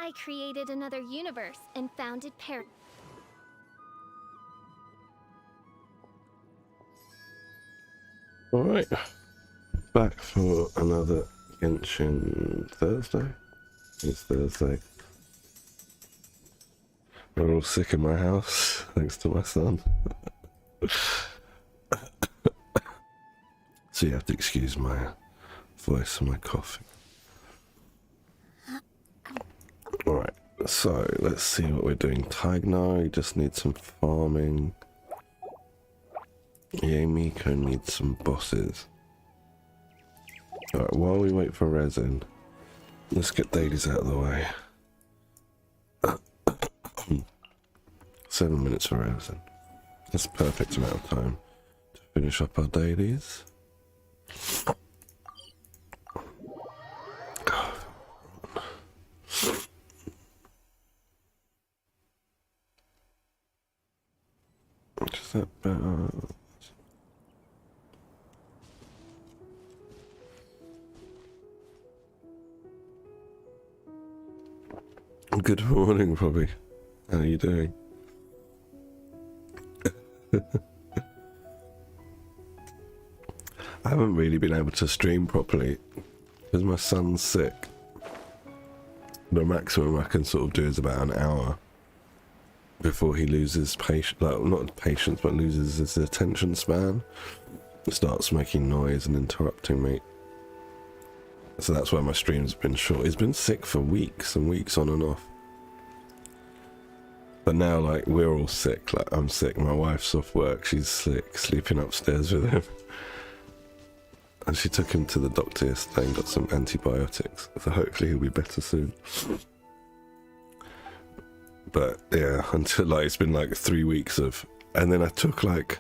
I created another universe and founded Alright, back for another Genshin Thursday. It's Thursday. We're all sick in my house, thanks to my son. So you have to excuse my voice and my coughing. Alright, so let's see what we're doing. Tagnar, you just need some farming. Yamiko needs some bosses. Alright, while we wait for resin, let's get dailies out of the way. 7 minutes for resin. That's a perfect amount of time to finish up our dailies. Is that better? Good morning, Robbie. How are you doing? I haven't really been able to stream properly because my son's sick. The maximum I can sort of do is about an hour before he loses patience, like not patience, but loses his attention span. Starts making noise and interrupting me. So that's why my stream's been short. He's been sick for weeks and weeks on and off. But now, like, we're all sick. Like, I'm sick. My wife's off work. She's sick, sleeping upstairs with him. And she took him to the doctor yesterday and got some antibiotics. So hopefully he'll be better soon. But yeah, until like it's been like 3 weeks of, and then I took like,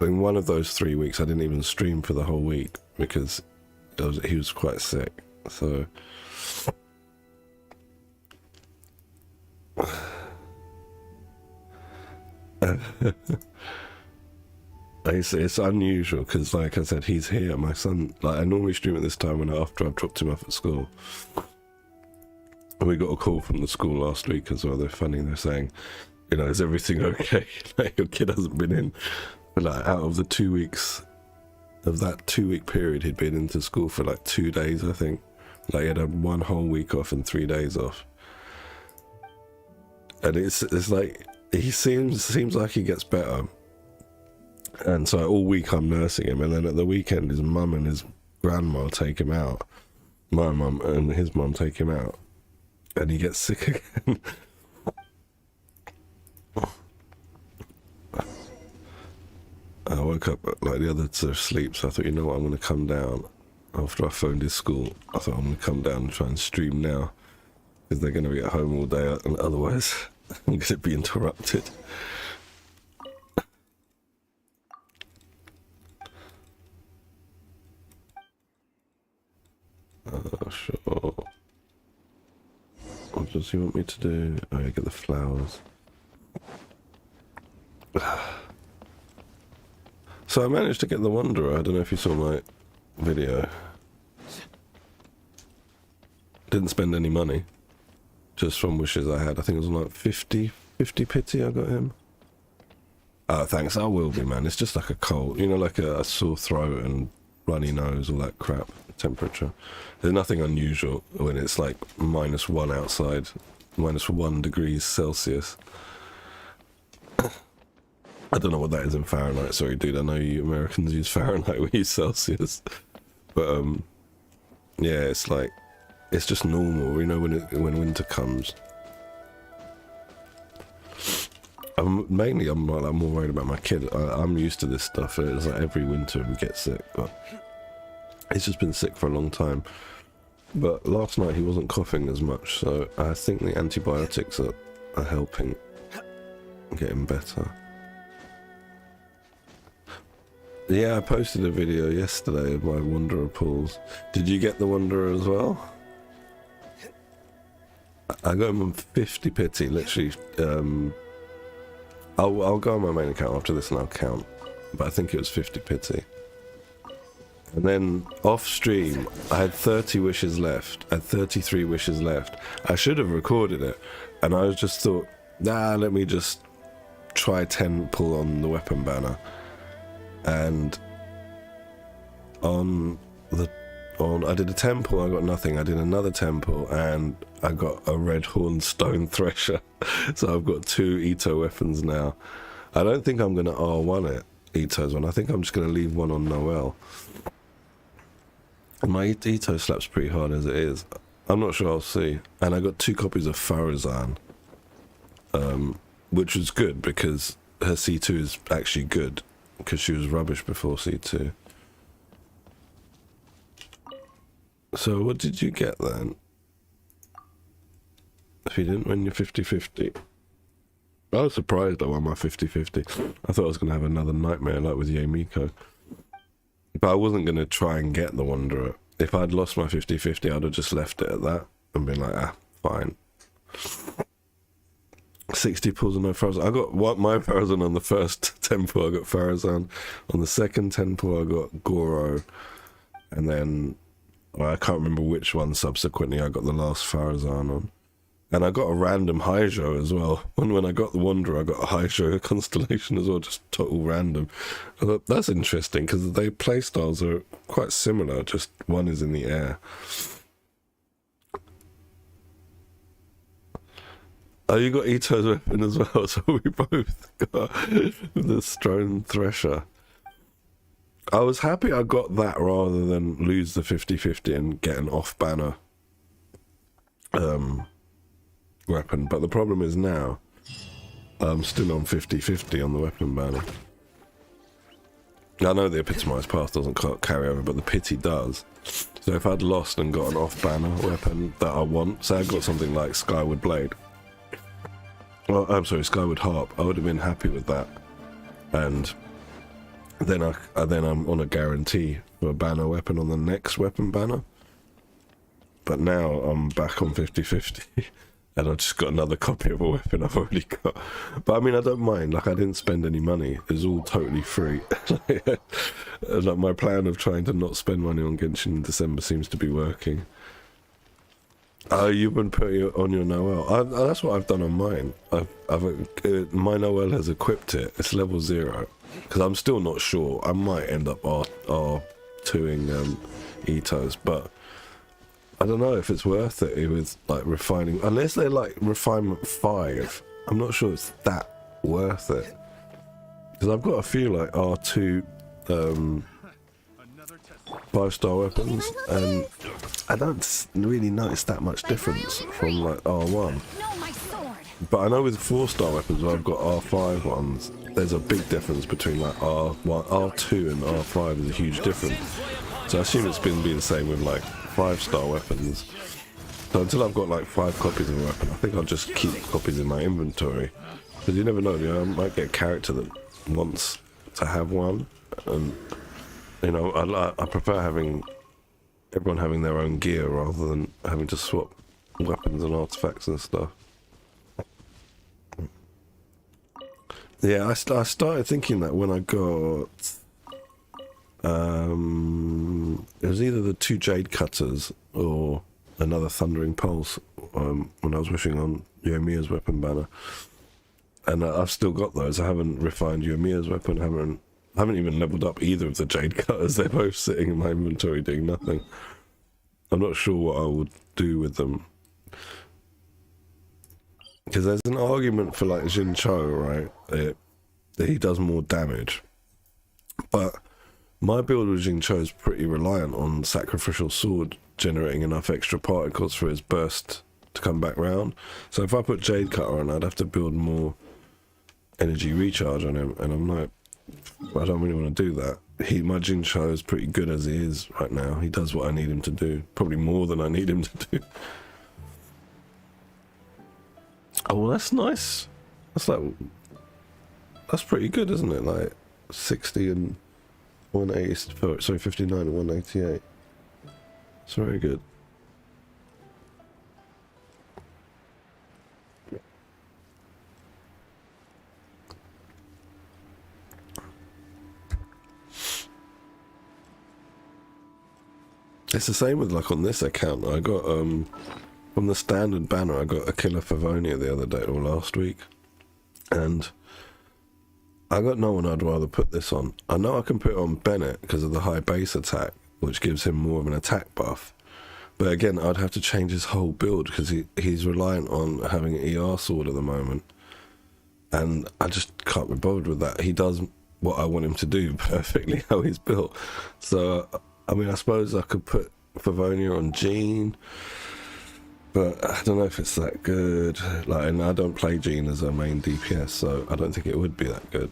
in one of those 3 weeks I didn't even stream for the whole week because he was quite sick. So it's unusual because, like I said, he's here. My son, like, I normally stream at this time after I've dropped him off at school. And we got a call from the school last week as well. They're funny. They're saying, you know, is everything okay? Like, your kid hasn't been in. But like, out of the 2 weeks of that 2 week period, he'd been into school for like 2 days, I think. Like, he had 1 whole week off and 3 days off. And it's like, he seems like he gets better. And so all week I'm nursing him, and then at the weekend his mum and his grandma take him out. My mum and his mum take him out. And he gets sick again. I woke up like the others are asleep, so I thought, you know what, I'm going to come down. After I phoned his school, I thought I'm going to come down and try and stream now. Because they're going to be at home all day, and otherwise I'm going to be interrupted. Sure. What does he want me to do? Oh, yeah, get the flowers. So I managed to get the Wanderer. I don't know if you saw my video. Didn't spend any money. Just from wishes I had. I think it was like 50 pity I got him. Thanks, I will be, man. It's just like a cold. You know, like a sore throat and runny nose, all that crap. Temperature. There's nothing unusual when it's like -1 outside, -1 degrees Celsius. I don't know what that is in Fahrenheit. Sorry, dude. I know you Americans use Fahrenheit. We use Celsius. But yeah, it's like, it's just normal. You know, when winter comes. I'm like more worried about my kid. I'm used to this stuff. It's like every winter we get sick, but he's just been sick for a long time. But last night he wasn't coughing as much, so I think the antibiotics are helping get him better. Yeah, I posted a video yesterday of my Wanderer pulls. Did you get the Wanderer as well? I got him on 50 pity, literally. I'll go on my main account after this and I'll count. But I think it was 50 pity. And then off stream, I had 30 wishes left. I had 33 wishes left. I should have recorded it. And I just thought, nah, let me just try 10 pull on the weapon banner. And I did a temple, I got nothing. I did another temple and I got a red horn stone thresher. So I've got 2 Ito weapons now. I don't think I'm going to R1 it, Ito's one. I think I'm just going to leave one on Noel. My Ito slaps pretty hard as it is. I'm not sure, I'll see. And I got 2 copies of Farazan, which was good because her C2 is actually good because she was rubbish before C2. So what did you get then? If you didn't win your 50-50. I was surprised I won my 50-50. I thought I was going to have another nightmare like with Yemiko. But I wasn't going to try and get the Wanderer. If I'd lost my 50-50, I'd have just left it at that and been like, ah, fine. 60 pulls and no Farazan. I got my Farazan on the first temple, I got Farazan. On the second temple, I got Goro. And then, well, I can't remember which one subsequently I got the last Farazan on. And I got a random Haijo as well. When I got the Wanderer, I got a Haijo constellation as well, just total random. I thought, that's interesting, because the playstyles are quite similar, just one is in the air. Oh, you got Ito's weapon as well, so we both got the Stone Thresher. I was happy I got that rather than lose the 50-50 and get an off-banner weapon, but the problem is now I'm still on 50-50 on the weapon banner. I know the epitomized path doesn't carry over, but the pity does. So if I'd lost and got an off-banner weapon that I want, say I got something like Skyward Blade, well, I'm sorry, Skyward Harp, I would have been happy with that, and then I'm on a guarantee for a banner weapon on the next weapon banner. But now I'm back on 50-50. And I've just got another copy of a weapon I've already got. But I mean, I don't mind. Like, I didn't spend any money. It was all totally free. Like, my plan of trying to not spend money on Genshin in December seems to be working. Oh, you've been putting it on your Noel. That's what I've done on mine. My Noel has equipped it. It's level 0. Because I'm still not sure. I might end up R2ing Itos, but I don't know if it's worth it with like refining, unless they're like refinement 5. I'm not sure it's that worth it, because I've got a few like R2 5-star weapons, and I don't really notice that much difference from like R1. But I know with 4-star weapons, where I've got R5 ones, there's a big difference between like R2 and R5 is a huge difference. So I assume it's going to be the same with like 5-star weapons. So until I've got like 5 copies of a weapon, I think I'll just keep copies in my inventory. Because you never know, you know, I might get a character that wants to have one. And, you know, I prefer everyone having their own gear rather than having to swap weapons and artifacts and stuff. Yeah, I started thinking that when I got... it was either the 2 Jade Cutters or another Thundering Pulse when I was wishing on Yoimiya's weapon banner. And I've still got those. I haven't refined Yoimiya's weapon, haven't even leveled up either of the Jade Cutters. They're both sitting in my inventory doing nothing. I'm not sure what I would do with them. Because there's an argument for like Jincho, right? He does more damage. But my build with Jincho is pretty reliant on Sacrificial Sword generating enough extra particles for his burst to come back round. So if I put Jade Cutter on, I'd have to build more energy recharge on him, and I'm like, I don't really want to do that. My Jincho is pretty good as he is right now. He does what I need him to do. Probably more than I need him to do. Oh, well, that's nice. That's pretty good, isn't it? Like 60 and 180, sorry, 59 and 188. It's very good. It's the same with like on this account. I got from the standard banner, I got a Killer Favonia the other day or last week, and I got no one I'd rather put this on. I know I can put it on Bennett because of the high base attack, which gives him more of an attack buff. But again, I'd have to change his whole build because he's reliant on having an ER sword at the moment. And I just can't be bothered with that. He does what I want him to do perfectly, how he's built. So, I mean, I suppose I could put Favonia on Jean, but I don't know if it's that good. Like, and I don't play Jean as a main DPS, so I don't think it would be that good,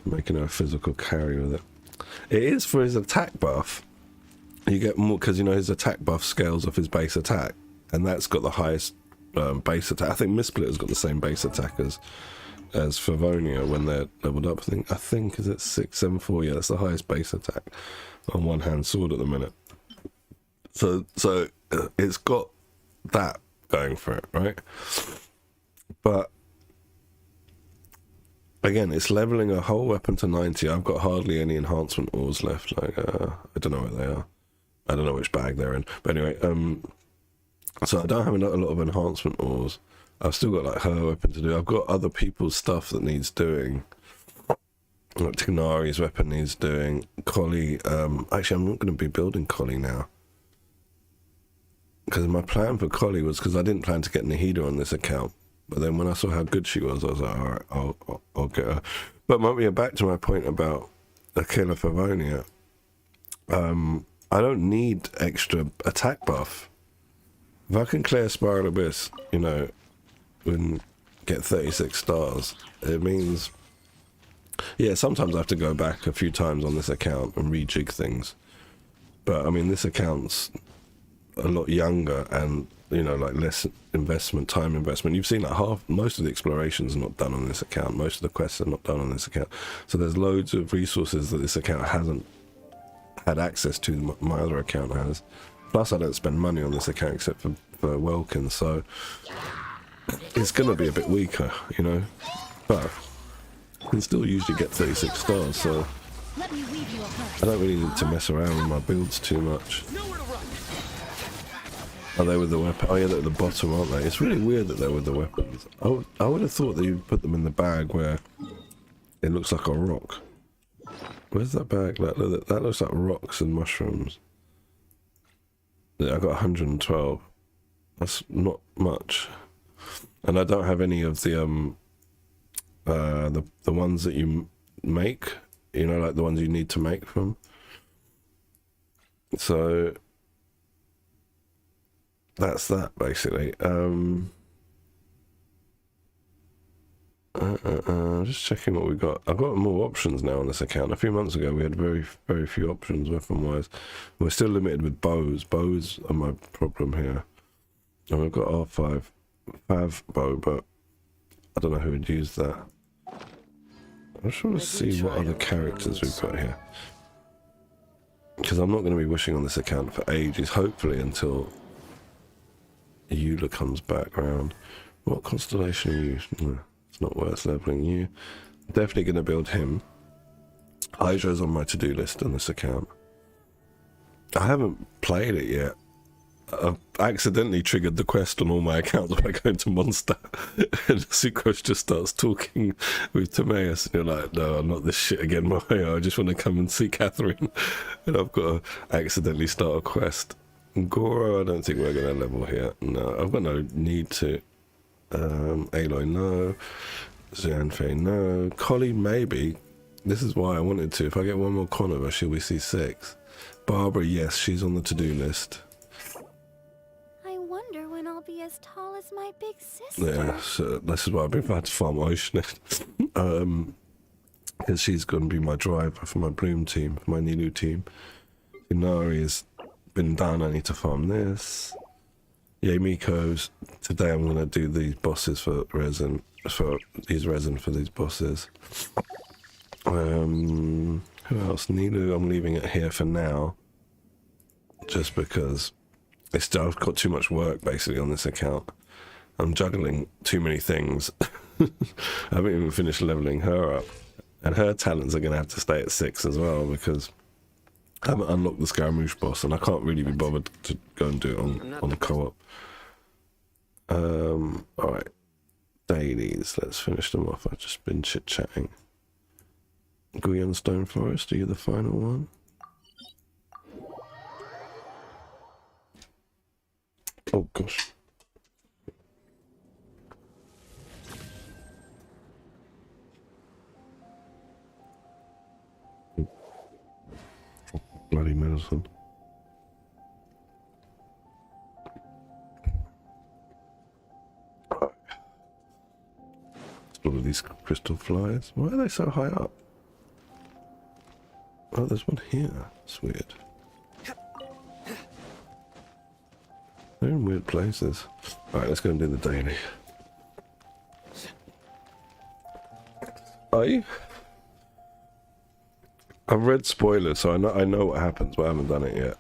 making her a physical carry with it. It is for his attack buff. You get more, because, you know, his attack buff scales off his base attack, and that's got the highest base attack. I think Missplitter's got the same base attack as Favonia when they're leveled up. I think is it 674? Yeah, that's the highest base attack on one-hand sword at the minute. So it's got that going for it, right? But again, it's leveling a whole weapon to 90. I've got hardly any enhancement ores left. Like I don't know where they are. I don't know which bag they're in. But anyway, so I don't have a lot of enhancement ores. I've still got like her weapon to do. I've got other people's stuff that needs doing. Like Tignari's weapon needs doing. Collie, actually I'm not going to be building Collie now. Because my plan for Collie was, because I didn't plan to get Nahida on this account. But then when I saw how good she was, I was like, alright, I'll get her. But back to my point about the Killer Favonia. I don't need extra attack buff. If I can clear Spiral Abyss, you know, and get 36 stars, it means, yeah, sometimes I have to go back a few times on this account and rejig things. But I mean, this account's a lot younger and, you know, like less time investment. You've seen that most of the explorations are not done on this account. Most of the quests are not done on this account. So there's loads of resources that this account hasn't had access to, my other account has. Plus I don't spend money on this account except for Welkin, so it's going to be a bit weaker, you know, but I can still usually get 36 stars, so I don't really need to mess around with my builds too much. Are they with the weapon? Oh yeah, they're at the bottom, aren't they? It's really weird that they're with the weapons. I would have thought that you'd put them in the bag where it looks like a rock. Where's that bag? That looks like rocks and mushrooms. Yeah, I got 112. That's not much. And I don't have any of the ones that you make, you know, like the ones you need to make from. So that's that basically. Just checking what we got. I've got more options now on this account. A few months ago we had very, very few options weapon wise. We're still limited with bows. Bows are my problem here. And we've got R5 Fav bow, but I don't know who would use that. I just want to see what other characters we've got here. Because I'm not going to be wishing on this account for ages, hopefully until Eula comes back around. What constellation are you? No, it's not worth leveling you. Definitely going to build him. Hydra's on my to-do list on this account. I haven't played it yet. I've accidentally triggered the quest on all my accounts by going to Monster, and Sucrose just starts talking with Timaeus, and you're like, no, not this shit again, Mario. I just want to come and see Catherine, and I've got to accidentally start a quest. Goro, I don't think we're going to level here. No, I've got no need to. Aloy, no. Xianfei, no. Collie, maybe. This is why I wanted to. If I get one more Conover, she'll be C6. Barbara, yes, she's on the to-do list. Be as tall as my big sister. Yeah, so this is why I've been trying to farm Oceanist. Because she's going to be my driver for my Bloom team, for my Ninu team. Inari has been done, I need to farm this. Yay, Miko's. Today I'm going to do these bosses for resin, for these bosses. Who else? Ninu, I'm leaving it here for now. Just because I've got too much work basically on this account. I'm juggling too many things. I haven't even finished leveling her up, and her talents are going to have to stay at 6 as well, because I haven't unlocked the Scaramouche boss, and I can't really be bothered to go and do it on the co-op. Alright. Dailies, let's finish them off. I've just been chit-chatting. Guion Stone Forest, are you the final one? Oh gosh. Bloody medicine. All of these crystal flies. Why are they so high up? Oh, there's one here. It's weird. They're in weird places. Alright, let's go and do the daily. I've read spoilers, so I know what happens, but I haven't done it yet.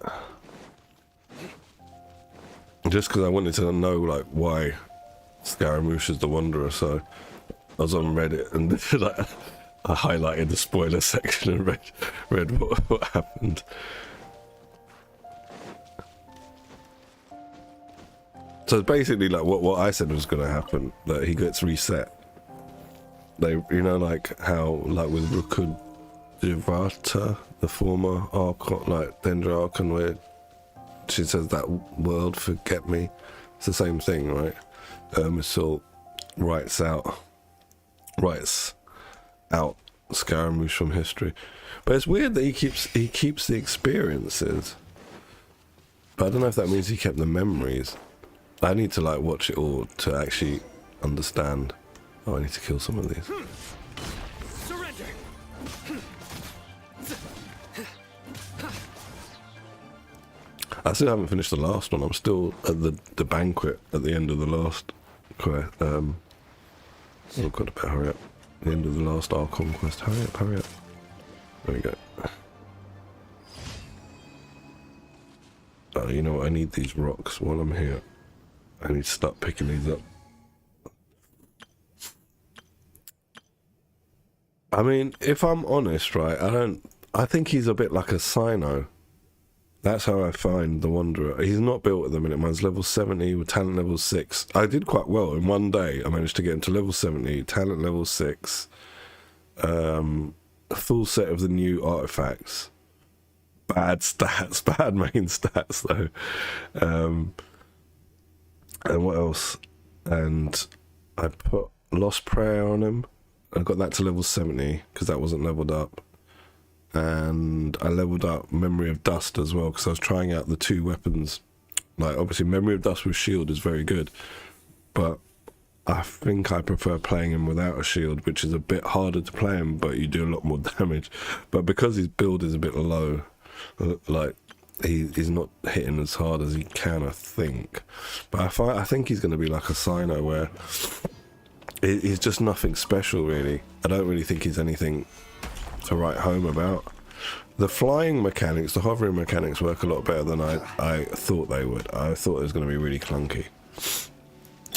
Just because I wanted to know, like, why Scaramouche is the Wanderer, so I was on Reddit and like, I highlighted the spoiler section and read what happened. So basically, like what I said was going to happen, that he gets reset. They, you know, like how, like with Rukud Jivata, the former Archon, like Dendra Archon, where she says that world forget me. It's the same thing, right? Missil writes out Scaramouche from history, but it's weird that he keeps the experiences. But I don't know if that means he kept the memories. I need to like watch it all to actually understand. Oh, I need to kill some of these. Surrender. I still haven't finished the last one. I'm still at the banquet at the end of the last quest. Oh god, I better hurry up. The end of the last Archon quest. Hurry up, hurry up. There we go. Oh, you know what? I need these rocks while I'm here. I need to start picking these up. I mean, if I'm honest, right, I think he's a bit like a Cyno. That's how I find the Wanderer. He's not built at the minute. Mine's level 70 with talent level 6. I did quite well. In one day, I managed to get into level 70, talent level 6, a full set of the new artifacts. Bad stats, bad main stats, though. And what else? And I put Lost Prayer on him. I got that to level 70, because that wasn't leveled up. And I leveled up Memory of Dust as well, because I was trying out the two weapons. Like, obviously, Memory of Dust with shield is very good, but I think I prefer playing him without a shield, which is a bit harder to play him, but you do a lot more damage. But because his build is a bit low, like, he's not hitting as hard as he can, I think. But I think he's going to be like a Cyno, where he's just nothing special, really. I don't really think he's anything to write home about. The flying mechanics, the hovering mechanics work a lot better than I thought they would. I thought it was going to be really clunky.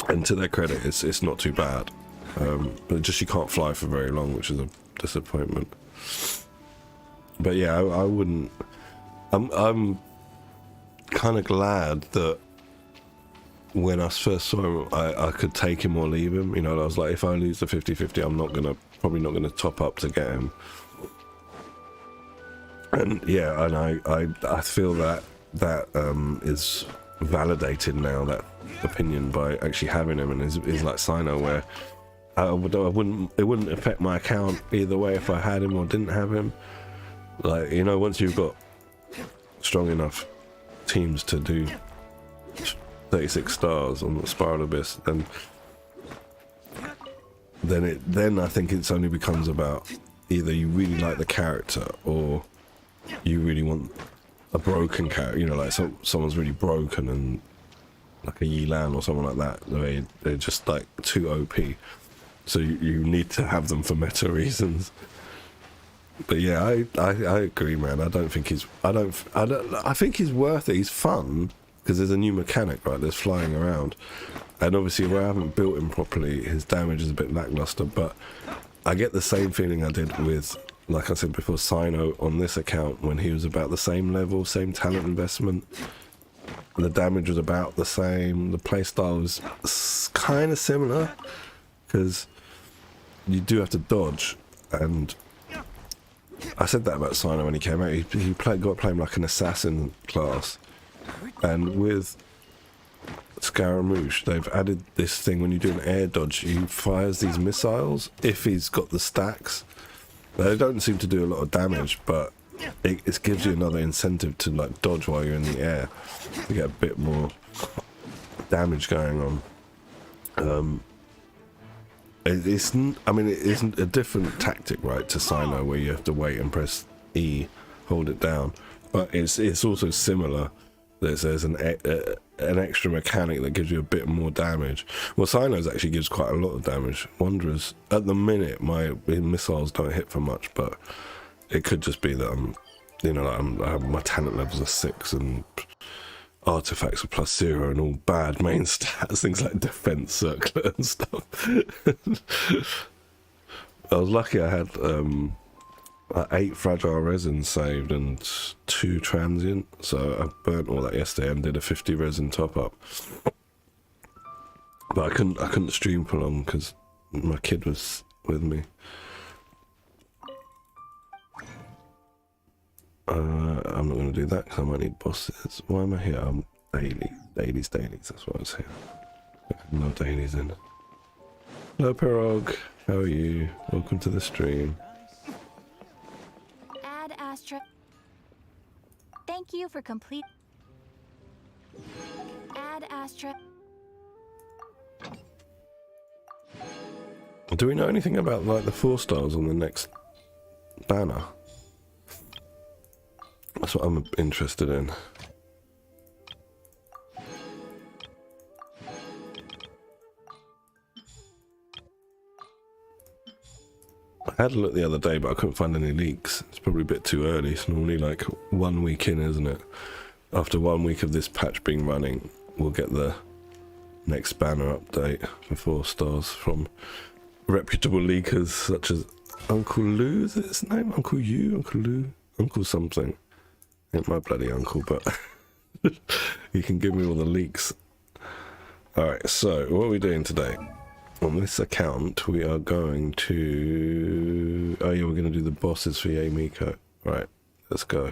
And to their credit, it's not too bad. But just you can't fly for very long, which is a disappointment. But yeah, I wouldn't... I'm kind of glad that when I first saw him, I could take him or leave him. You know, I was like, if I lose the 50-50, I'm probably not gonna top up to get him. And yeah, and I feel that is validated now, that opinion, by actually having him, and is like Cyno, where it wouldn't affect my account either way if I had him or didn't have him. Like, you know, once you've got strong enough teams to do 36 stars on the Spiral Abyss, then I think it's only becomes about either you really like the character or you really want a broken character, you know, like someone's really broken, and like a Yilan or someone like that, they're just like too OP, so you need to have them for meta reasons. But yeah, I agree, man. I think he's worth it. He's fun because there's a new mechanic, right? There's flying around, and obviously where I haven't built him properly, his damage is a bit lackluster. But I get the same feeling I did with like I said before, Sino on this account, when he was about the same level, same talent investment, the damage was about the same, the playstyle was kind of similar, because you do have to dodge, and I said that about Sino when he came out. He got playing like an assassin class, and with Scaramouche they've added this thing when you do an air dodge, he fires these missiles if he's got the stacks. They don't seem to do a lot of damage, but it gives you another incentive to like dodge while you're in the air to get a bit more damage going on. It isn't a different tactic, right, to Sino, where you have to wait and press E, hold it down, but it's also similar. There's an extra mechanic that gives you a bit more damage. Well, Sino's actually gives quite a lot of damage. Wanderers, at the minute, my missiles don't hit for much, but it could just be that my talent levels are 6 and artifacts are +0 and all bad main stats, things like defense circlet and stuff. I was lucky I had 8 fragile resin saved and 2 transient, so I burnt all that yesterday and did a 50 resin top up. But I couldn't stream for long because my kid was with me. I'm not going to do that because I might need bosses. Why am I here? Dailies, that's why I was here. No dailies in. Hello Pirog, how are you? Welcome to the stream. Add Astra. Thank you for complete. Add Astra. Do we know anything about like the 4 stars on the next banner? That's what I'm interested in. I had a look the other day, but I couldn't find any leaks. It's probably a bit too early. It's normally like 1 week in, isn't it? After 1 week of this patch being running, we'll get the next banner update for 4 stars from reputable leakers such as Uncle Lou. Is it his name? Uncle You? Uncle Lou? Uncle something. Ain't my bloody uncle, but he can give me all the leaks. Alright, so what are we doing today? On this account, we are going to... Oh yeah, we're going to do the bosses for Yae Miko. Right, let's go.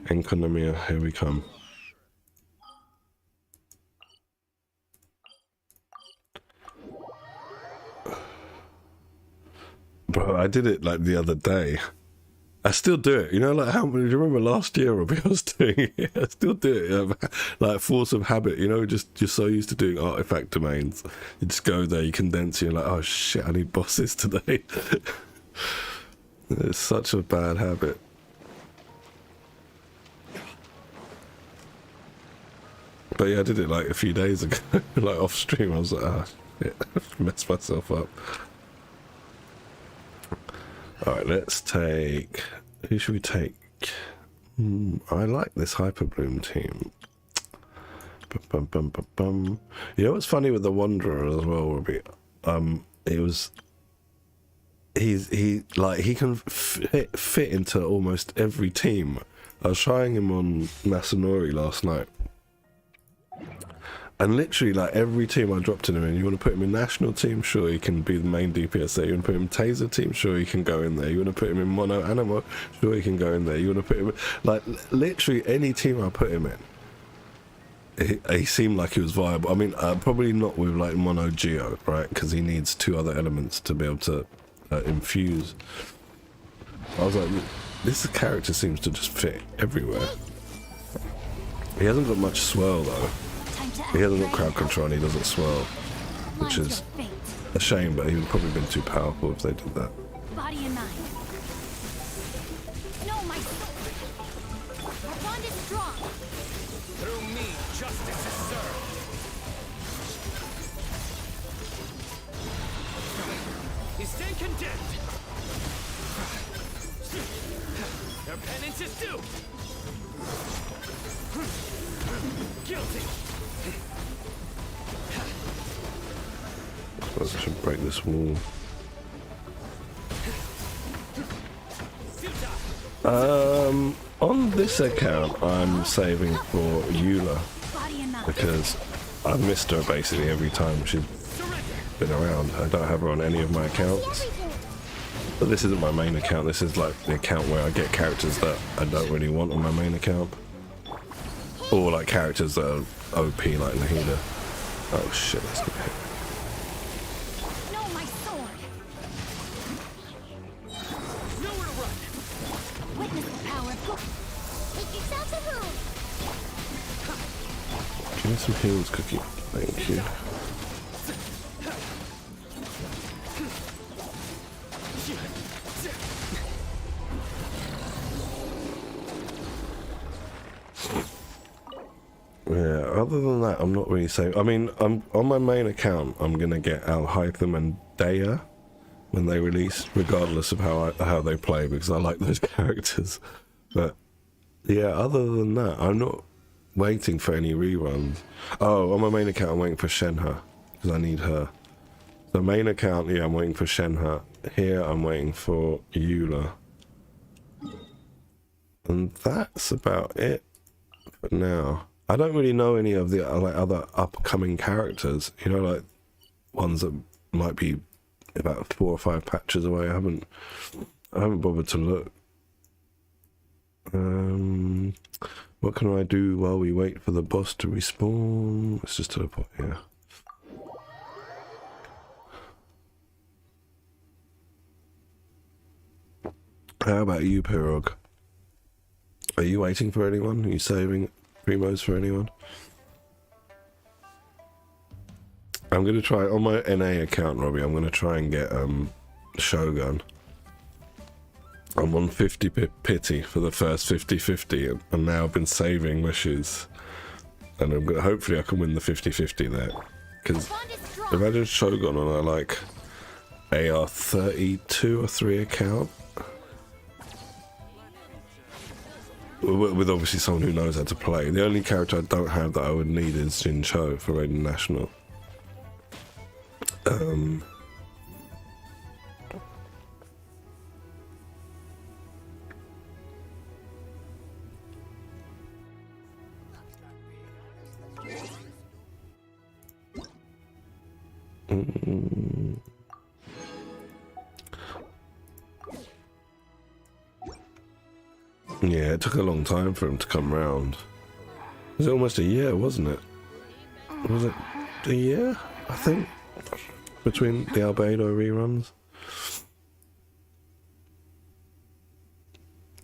Enkonomia, here we come. Bro, I did it like the other day. I still do it, you know, like how many, do you remember last year, Robbie, I was doing it? I still do it, like force of habit, you know, you're so used to doing artifact domains. You just go there, you condense, you're like, oh shit, I need bosses today. It's such a bad habit. But yeah, I did it like a few days ago, like off stream. I was like, ah, shit, I've messed myself up. Alright, let's take... Who should we take? I like this Hyperbloom team. Bum, bum, bum, bum. You know what's funny with the Wanderer as well, Robbie? It was... He can fit into almost every team. I was trying him on Masanori last night. And literally, like, every team I dropped him in, you want to put him in national team, sure, he can be the main DPS there. You want to put him in taser team, sure, he can go in there. You want to put him in mono animo, sure, he can go in there. You want to put him in, like, literally any team I put him in, he seemed like he was viable. I mean, probably not with, like, mono geo, right? Because he needs 2 other elements to be able to infuse. I was like, this character seems to just fit everywhere. He hasn't got much swirl, though. He hasn't got crowd control and he doesn't swirl, which is a shame, but he would probably been too powerful if they did that. Body and mind. No, my soul. Our bond is strong. Through me, justice is served. You stand condemned. Your penance is due. Guilty. I should break this wall. On this account, I'm saving for Eula Body enough. because I've missed her basically every time she's been around. I don't have her on any of my accounts. But this isn't my main account. This is like the account where I get characters that I don't really want on my main account. Or like characters that are OP like Nahida. Oh shit, that's gonna hit. No, my sword. Nowhere to run. Witness the power of good. Make yourself a move. Give me some heals, Cookie. Thank you. Yeah, other than that, I'm not really saying. I mean, I'm on my main account. I'm gonna get Al-Hytham and Daya when they release, regardless of how they play, because I like those characters. But yeah, other than that, I'm not waiting for any reruns. Oh, on my main account, I'm waiting for Shenhe because I need her. The main account, yeah, I'm waiting for Shenhe. Here, I'm waiting for Eula, and that's about it for now. I don't really know any of the like other upcoming characters, you know, like ones that might be about 4 or 5 patches away. I haven't bothered to look. What can I do while we wait for the boss to respawn? Let's just teleport here. How about you, Pirog? Are you waiting for anyone? Are you saving primos for anyone? I'm going to try, on my NA account, Robbie, I'm going to try and get Shogun. I'm on 50 pity for the first 50-50, and now I've been saving wishes. And I'm gonna, hopefully I can win the 50-50 there. Because imagine Shogun on a, like, AR32 or 3 account. With obviously someone who knows how to play. The only character I don't have that I would need is Jin Cho for Raiden National. Yeah, it took a long time for him to come round. It was almost a year, wasn't it? Was it a year, I think, between the Albedo reruns?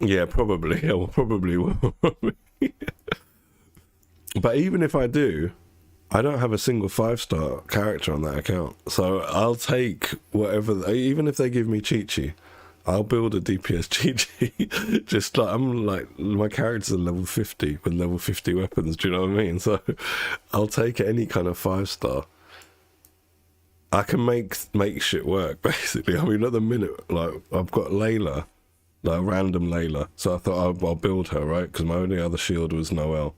Yeah, probably. Yeah, well, probably will. But even if I do, I don't have a single 5-star character on that account. So I'll take whatever, even if they give me Chi-Chi, I'll build a DPS Chi-Chi. Just like, I'm like, my characters are level 50 with level 50 weapons, do you know what I mean? So I'll take any kind of 5-star. I can make shit work, basically. I mean, at the minute, like, I've got Layla, like, random Layla. So I thought I'll build her, right? Because my only other shield was Noelle.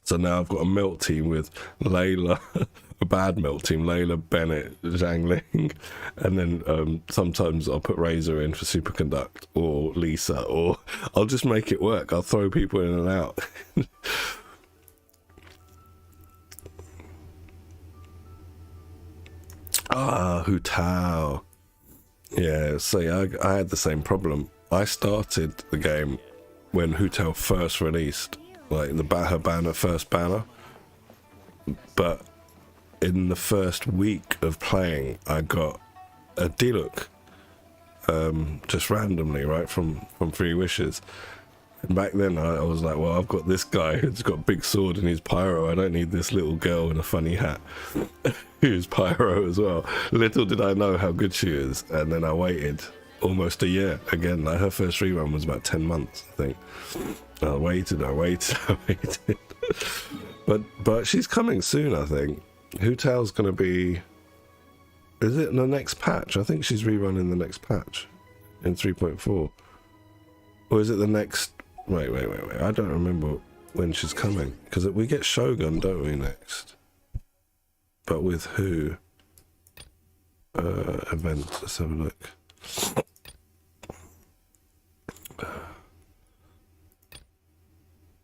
So now I've got a melt team with Layla, a bad melt team, Layla, Bennett, Zhang Ling, and then sometimes I'll put Razor in for Superconduct, or Lisa, or I'll just make it work. I'll throw people in and out. Hu Tao. Yeah, see, I had the same problem. I started the game when Hu Tao first released, like her banner, first banner, but in the first week of playing, I got a Diluc, just randomly, right, from Free Wishes. And back then, I was like, well, I've got this guy who's got a big sword and he's pyro. I don't need this little girl in a funny hat who's pyro as well. Little did I know how good she is. And then I waited almost a year. Again, like, her first rerun was about 10 months, I think. I waited. But she's coming soon, I think. Hu Tao's going to be... Is it in the next patch? I think she's rerunning the next patch in 3.4. Or is it the next... Wait. I don't remember when she's coming. Because we get Shogun, don't we, next? But with who? Events. Let's have a look.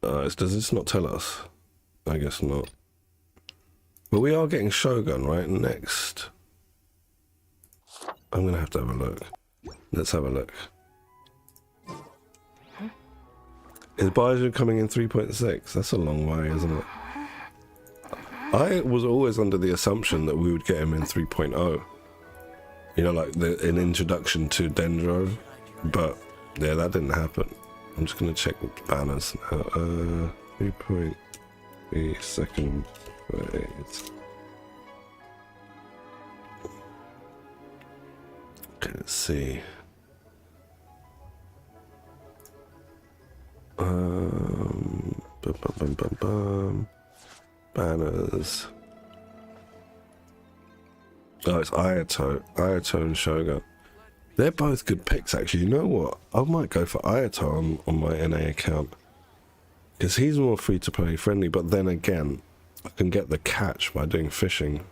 Does this not tell us? I guess not. But we are getting Shogun, right? Next. I'm going to have a look. Let's have a look. Is Baiju coming in 3.6? That's a long way, isn't it? I was always under the assumption that we would get him in 3.0. You know, like an introduction to Dendro. But, yeah, that didn't happen. I'm just going to check the banners now. 3.3 second phase. Okay, let's see. Banners. Oh, it's Ayato and Shogun. They're both good picks, actually. You know what? I might go for Ayato on my NA account. Because he's more free-to-play friendly, but then again, I can get the catch by doing fishing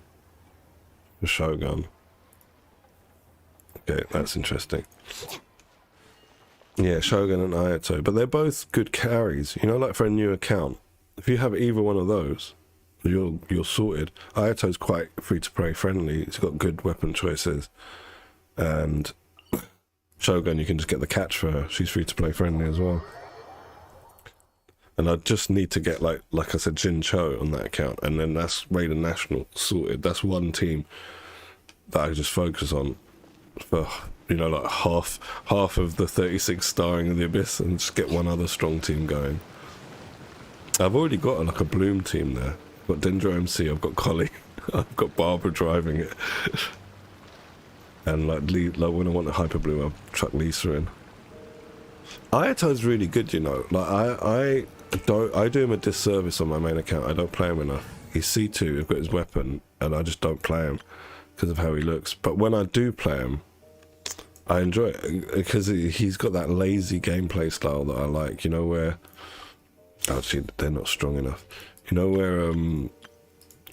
for Shogun. Okay, that's interesting. Yeah, Shogun and Ayato. But they're both good carries. You know, like for a new account. If you have either one of those, you're sorted. Ayato's quite free-to-play friendly. It's got good weapon choices. And Shogun, you can just get the catch for her. She's free-to-play friendly as well. And I just need to get, like I said, Jin Cho on that account. And then that's Raiden National sorted. That's one team that I just focus on for, you know, like half of the 36 starring in the Abyss and just get one other strong team going. I've already got like a Bloom team there. I've got Dendro MC, I've got Collie, I've got Barbara driving it. And like when I want a Hyper Bloom, I'll chuck Lisa in. Ayato's really good, you know. Like I do him a disservice on my main account. I don't play him enough. He's C2, I've got his weapon, and I just don't play him because of how he looks. But when I do play him, I enjoy it because he's got that lazy gameplay style that I like, you know, where actually they're not strong enough. You know, where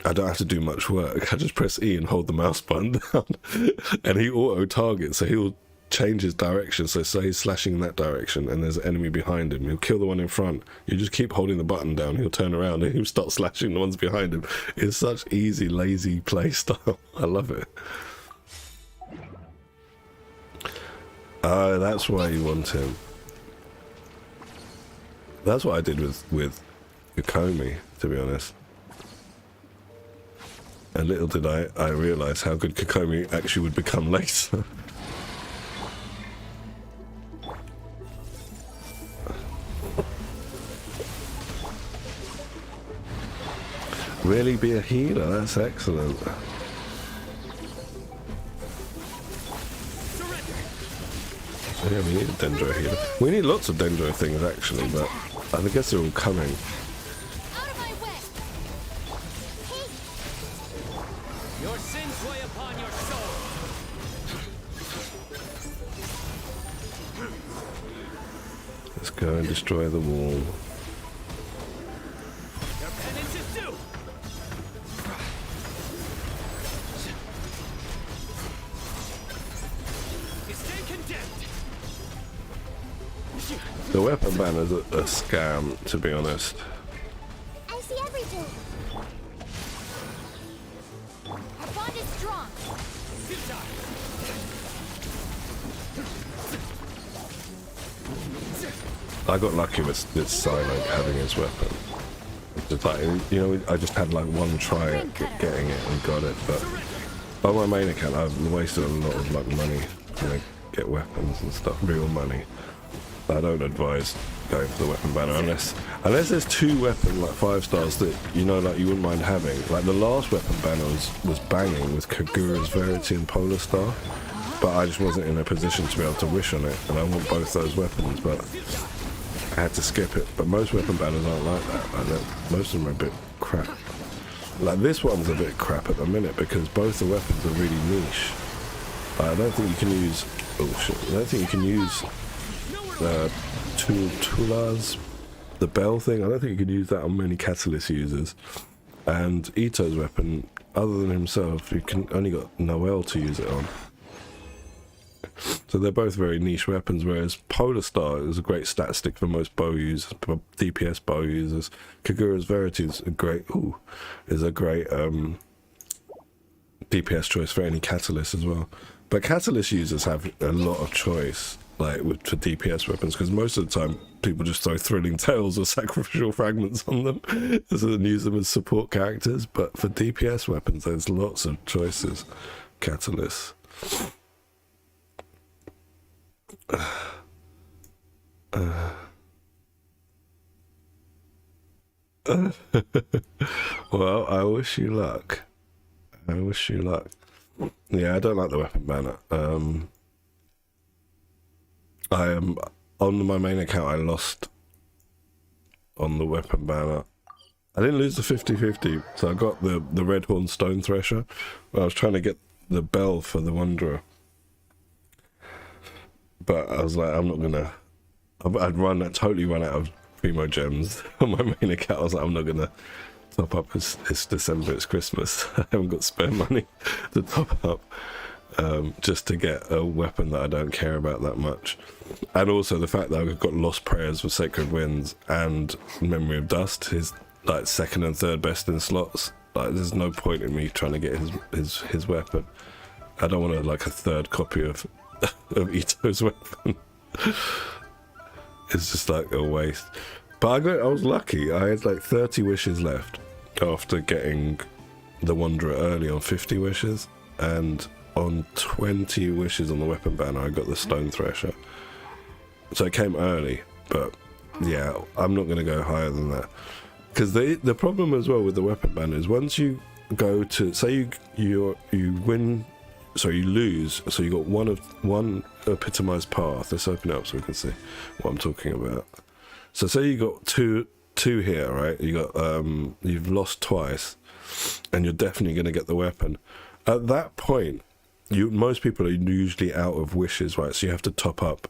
I don't have to do much work. I just press E and hold the mouse button down and he auto targets, so he'll change his direction. So say he's slashing in that direction and there's an enemy behind him, he'll kill the one in front. You just keep holding the button down, he'll turn around and he'll start slashing the ones behind him. It's such easy, lazy play style. I love it. That's why you want him. That's what I did with Kokomi, to be honest. And little did I realise how good Kokomi actually would become later. Really be a healer, that's excellent. Yeah, we need a Dendro healer. We need lots of Dendro things actually, but I guess they're all coming. Out of my way. Your sins weigh upon your soul. Let's go and destroy the wall. Your penance is due. You stay condemned. The weapon banner's a scam, to be honest. I see everything. Our bond is strong. I got lucky with Silent having his weapon. Just like, you know, I just had like one try at getting it and got it, but on my main account I've wasted a lot of like money to like, get weapons and stuff, real money. I don't advise going for the weapon banner unless there's two weapon like 5 stars that you know like you wouldn't mind having. Like the last weapon banner was banging with Kagura's Verity and Polar Star, but I just wasn't in a position to be able to wish on it, and I want both those weapons, but I had to skip it. But most weapon banners aren't like that. Like most of them are a bit crap. Like this one's a bit crap at the minute because both the weapons are really niche. I don't think you can use. Oh shit! I don't think you can use Tulas, the bell thing. I don't think you can use that on many Catalyst users. And Ito's weapon, other than himself, you can only got Noel to use it on. So they're both very niche weapons, whereas Polar Star is a great stat stick for most bow users, DPS bow users. Kagura's Verity is a great DPS choice for any Catalyst as well. But Catalyst users have a lot of choice, like for DPS weapons, because most of the time people just throw Thrilling Tales or Sacrificial Fragments on them and use them as support characters. But for DPS weapons, there's lots of choices. Catalyst. Well, I wish you luck. I wish you luck. Yeah, I don't like the weapon banner. I am on my main account. I lost on the weapon banner. I didn't lose the 50-50, so I got the Red Horn Stone Thresher. I was trying to get the bell for the Wanderer, but I was like, I'm not gonna. I'd totally run out of Primo gems on my main account. I was like, I'm not gonna top up. It's December, it's Christmas. I haven't got spare money to top up just to get a weapon that I don't care about that much. And also the fact that I've got Lost Prayers with Sacred Winds and Memory of Dust, his like second and third best in slots. Like, there's no point in me trying to get his weapon. I don't want like a third copy of Ito's weapon. It's just like a waste. But I was lucky. I had like 30 wishes left after getting the Wanderer early on 50 wishes, and on 20 wishes on the weapon banner I got the Stone Thresher. So it came early, but yeah, I'm not going to go higher than that. Because the problem as well with the weapon banner is once you go to, say you win, so you lose, so you got one epitomized path. Let's open it up so we can see what I'm talking about. So say you got two here, right? You got you've lost twice, and you're definitely going to get the weapon. At that point, most people are usually out of wishes, right? So you have to top up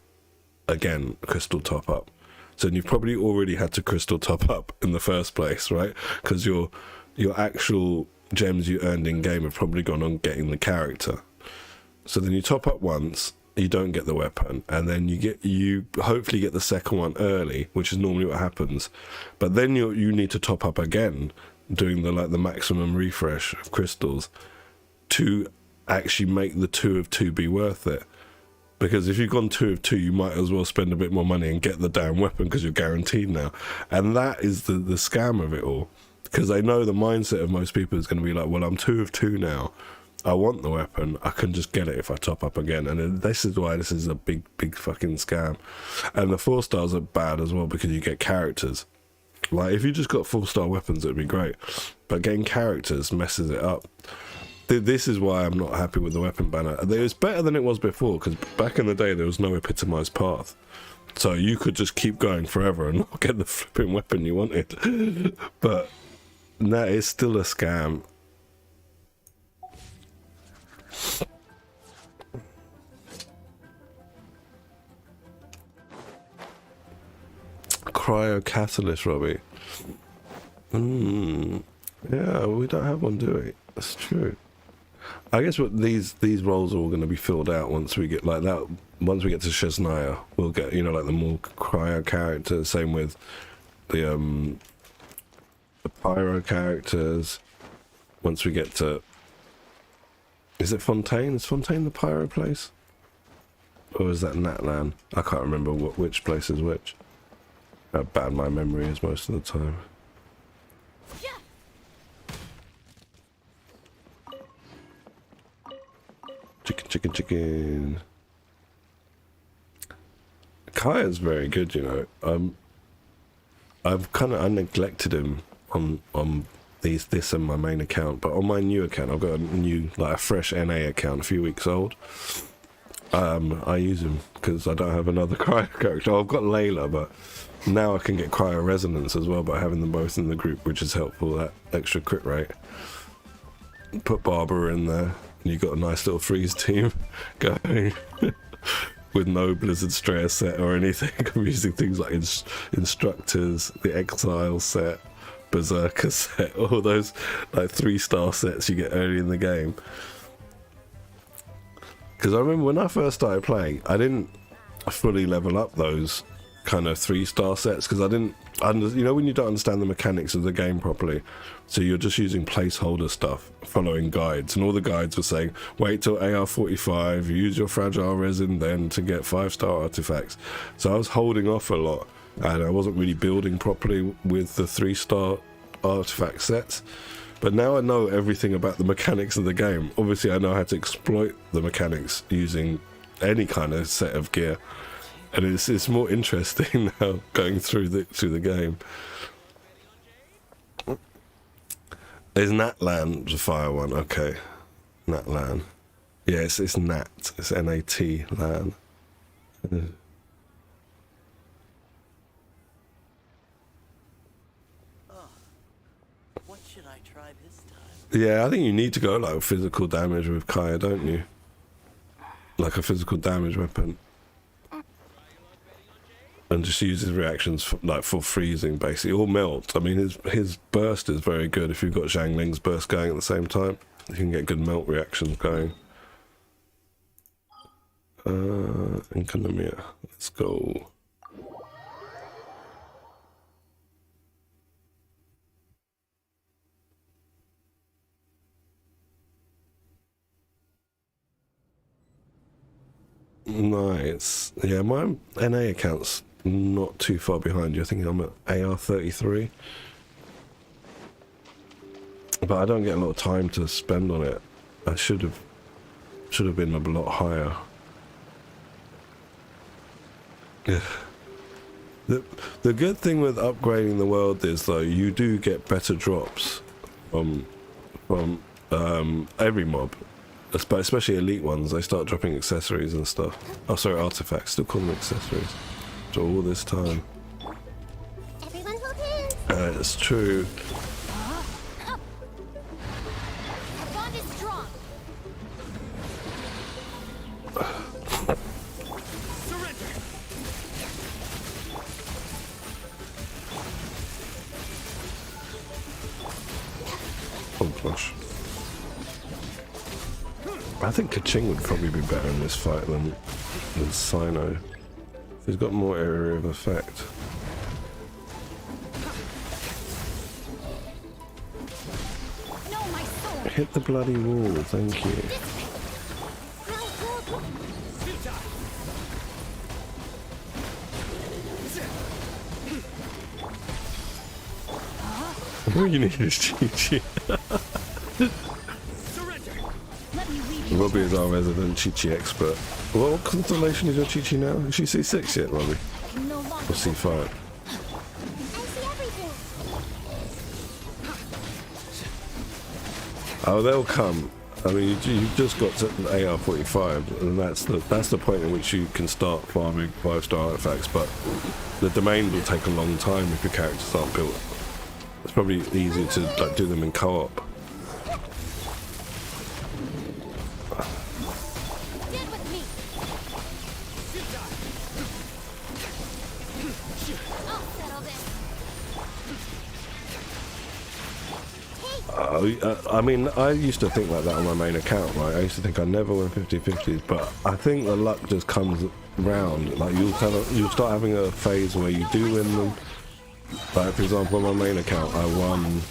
again, crystal top up. So you've probably already had to crystal top up in the first place, right? Because your actual gems you earned in game have probably gone on getting the character. So then you top up once, you don't get the weapon, and then you hopefully get the second one early, which is normally what happens. But then you need to top up again, doing the maximum refresh of crystals to actually make the 2 of 2 be worth it. Because if you've gone 2 of 2, you might as well spend a bit more money and get the damn weapon because you're guaranteed now. And that is the scam of it all. Because I know the mindset of most people is going to be like, well, I'm 2 of 2 now. I want the weapon. I can just get it if I top up again. And this is why this is a big fucking scam. And the 4 stars are bad as well because you get characters. Like, if you just got 4-star weapons, it'd be great. But getting characters messes it up. This is why I'm not happy with the weapon banner. It was better than it was before, because back in the day there was no epitomized path. So you could just keep going forever and not get the flipping weapon you wanted. But that is still a scam. Cryo Catalyst, Robbie. Yeah, we don't have one, do we? That's true. I guess what these roles are all going to be filled out once we get like that. Once we get to Shesnaya, we'll get, you know, like the more cryo characters. Same with the pyro characters. Once we get to, is it Fontaine? Is Fontaine the pyro place, or is that Natlan? I can't remember which place is which. How bad my memory is most of the time. Chicken. Kaya's very good, you know. I neglected him on this and my main account, but on my new account, I've got a fresh NA account, a few weeks old. I use him because I don't have another cryo character. I've got Layla, but now I can get cryo resonance as well by having them both in the group, which is helpful. That extra crit rate. Put Barbara in there. You got a nice little freeze team going with no Blizzard Strayer set or anything. I'm using things like Instructors, the Exile set, Berserker set, all those like 3-star sets you get early in the game. Because I remember when I first started playing, I didn't fully level up those kind of 3-star sets because I didn't you know when you don't understand the mechanics of the game properly, so you're just using placeholder stuff, following guides, and all the guides were saying wait till AR45, use your fragile resin then to get 5-star artifacts. So I was holding off a lot and I wasn't really building properly with the 3-star artifact sets. But now I know everything about the mechanics of the game. Obviously I know how to exploit the mechanics using any kind of set of gear. And it's more interesting now going through the game. Is Natlan the fire one? Okay, Natlan. Yeah, it's Nat. It's N-A-T Lan. What should I try this time? Yeah, I think you need to go like physical damage with Kaya, don't you? Like a physical damage weapon. And just use his reactions for freezing, basically, or melt. I mean, his burst is very good if you've got Zhang Ling's burst going at the same time. You can get good melt reactions going. Economia. Let's go. Nice. Yeah, my NA account's not too far behind you. I think I'm at AR33. But I don't get a lot of time to spend on it. I should have been a lot higher. Yeah. The good thing with upgrading the world is though you do get better drops from every mob. Especially elite ones, they start dropping accessories and stuff. Oh, sorry, artifacts. Still call them accessories. For all this time. Everyone hold hands. It's true. Our bond is strong. Surrender. Oh gosh. I think Kaching would probably be better in this fight than Sino. He's got more area of effect. No, my sword. Hit the bloody wall, thank you. All you need is Chi-Chi. Let me lead you. Robbie is our resident Chi-Chi expert. What constellation is your Chi-Chi now? Is she C6 yet, Robbie? No longer. Or C5? I see everything. Oh, they'll come. I mean, you've just got to AR45, and that's the point at which you can start farming 5-star artifacts. But the domain will take a long time if your characters aren't built. It's probably easier to like do them in co-op. Stand with me. I'll settle this. I mean, I used to think like that on my main account, right? I used to think I never win 50-50s, but I think the luck just comes round. Like you'll start having a phase where you do win them. Like for example, on my main account, I won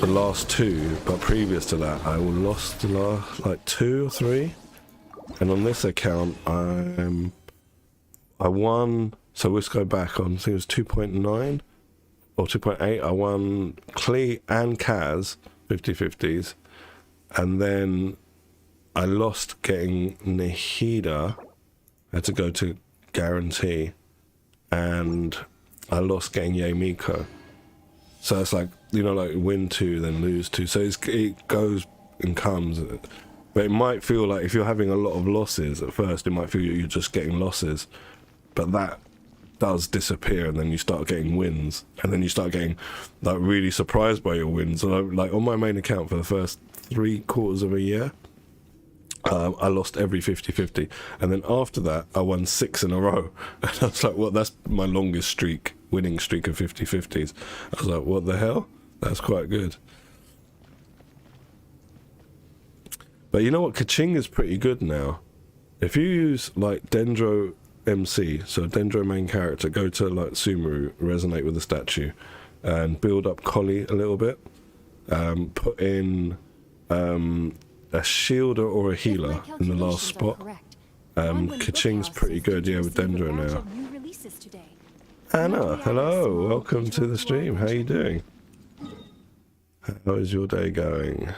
the last 2, but previous to that, I lost the last like 2 or 3. And on this account, I won. So let's go back on. I think it was 2.9 or 2.8. I won Klee and Kaz 50-50s, and then I lost getting Nahida. I had to go to guarantee, and I lost getting Yamiko. So it's like, you know, like win 2 then lose 2. So it goes and comes. But it might feel like if you're having a lot of losses at first, it might feel you're just getting losses. But that does disappear, and then you start getting wins. And then you start getting like really surprised by your wins. And like on my main account for the first 3/4 of a year, I lost every 50-50, and then after that I won 6 in a row. And I was like, well, that's my longest winning streak of 50-50s. I was like, what the hell? That's quite good. But you know what? Kaching is pretty good now. If you use like Dendro MC, so Dendro main character, go to like Sumeru, resonate with the statue, and build up Collie a little bit. Put in a shielder or a healer in the last spot. Kaching's pretty good, yeah, with Dendro now. Anna, hello, welcome to the stream. How you doing? How is your day going?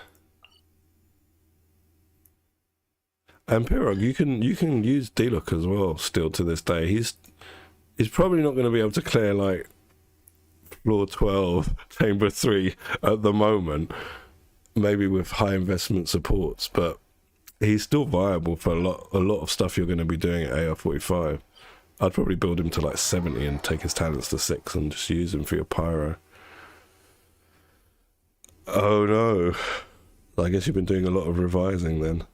And Pirog, you can use D-Look as well still to this day. He's probably not going to be able to clear like floor 12, chamber 3 at the moment, maybe with high investment supports, but he's still viable for a lot of stuff you're going to be doing at AR45. I'd probably build him to like 70 and take his talents to 6 and just use him for your pyro. Oh no. I guess you've been doing a lot of revising then.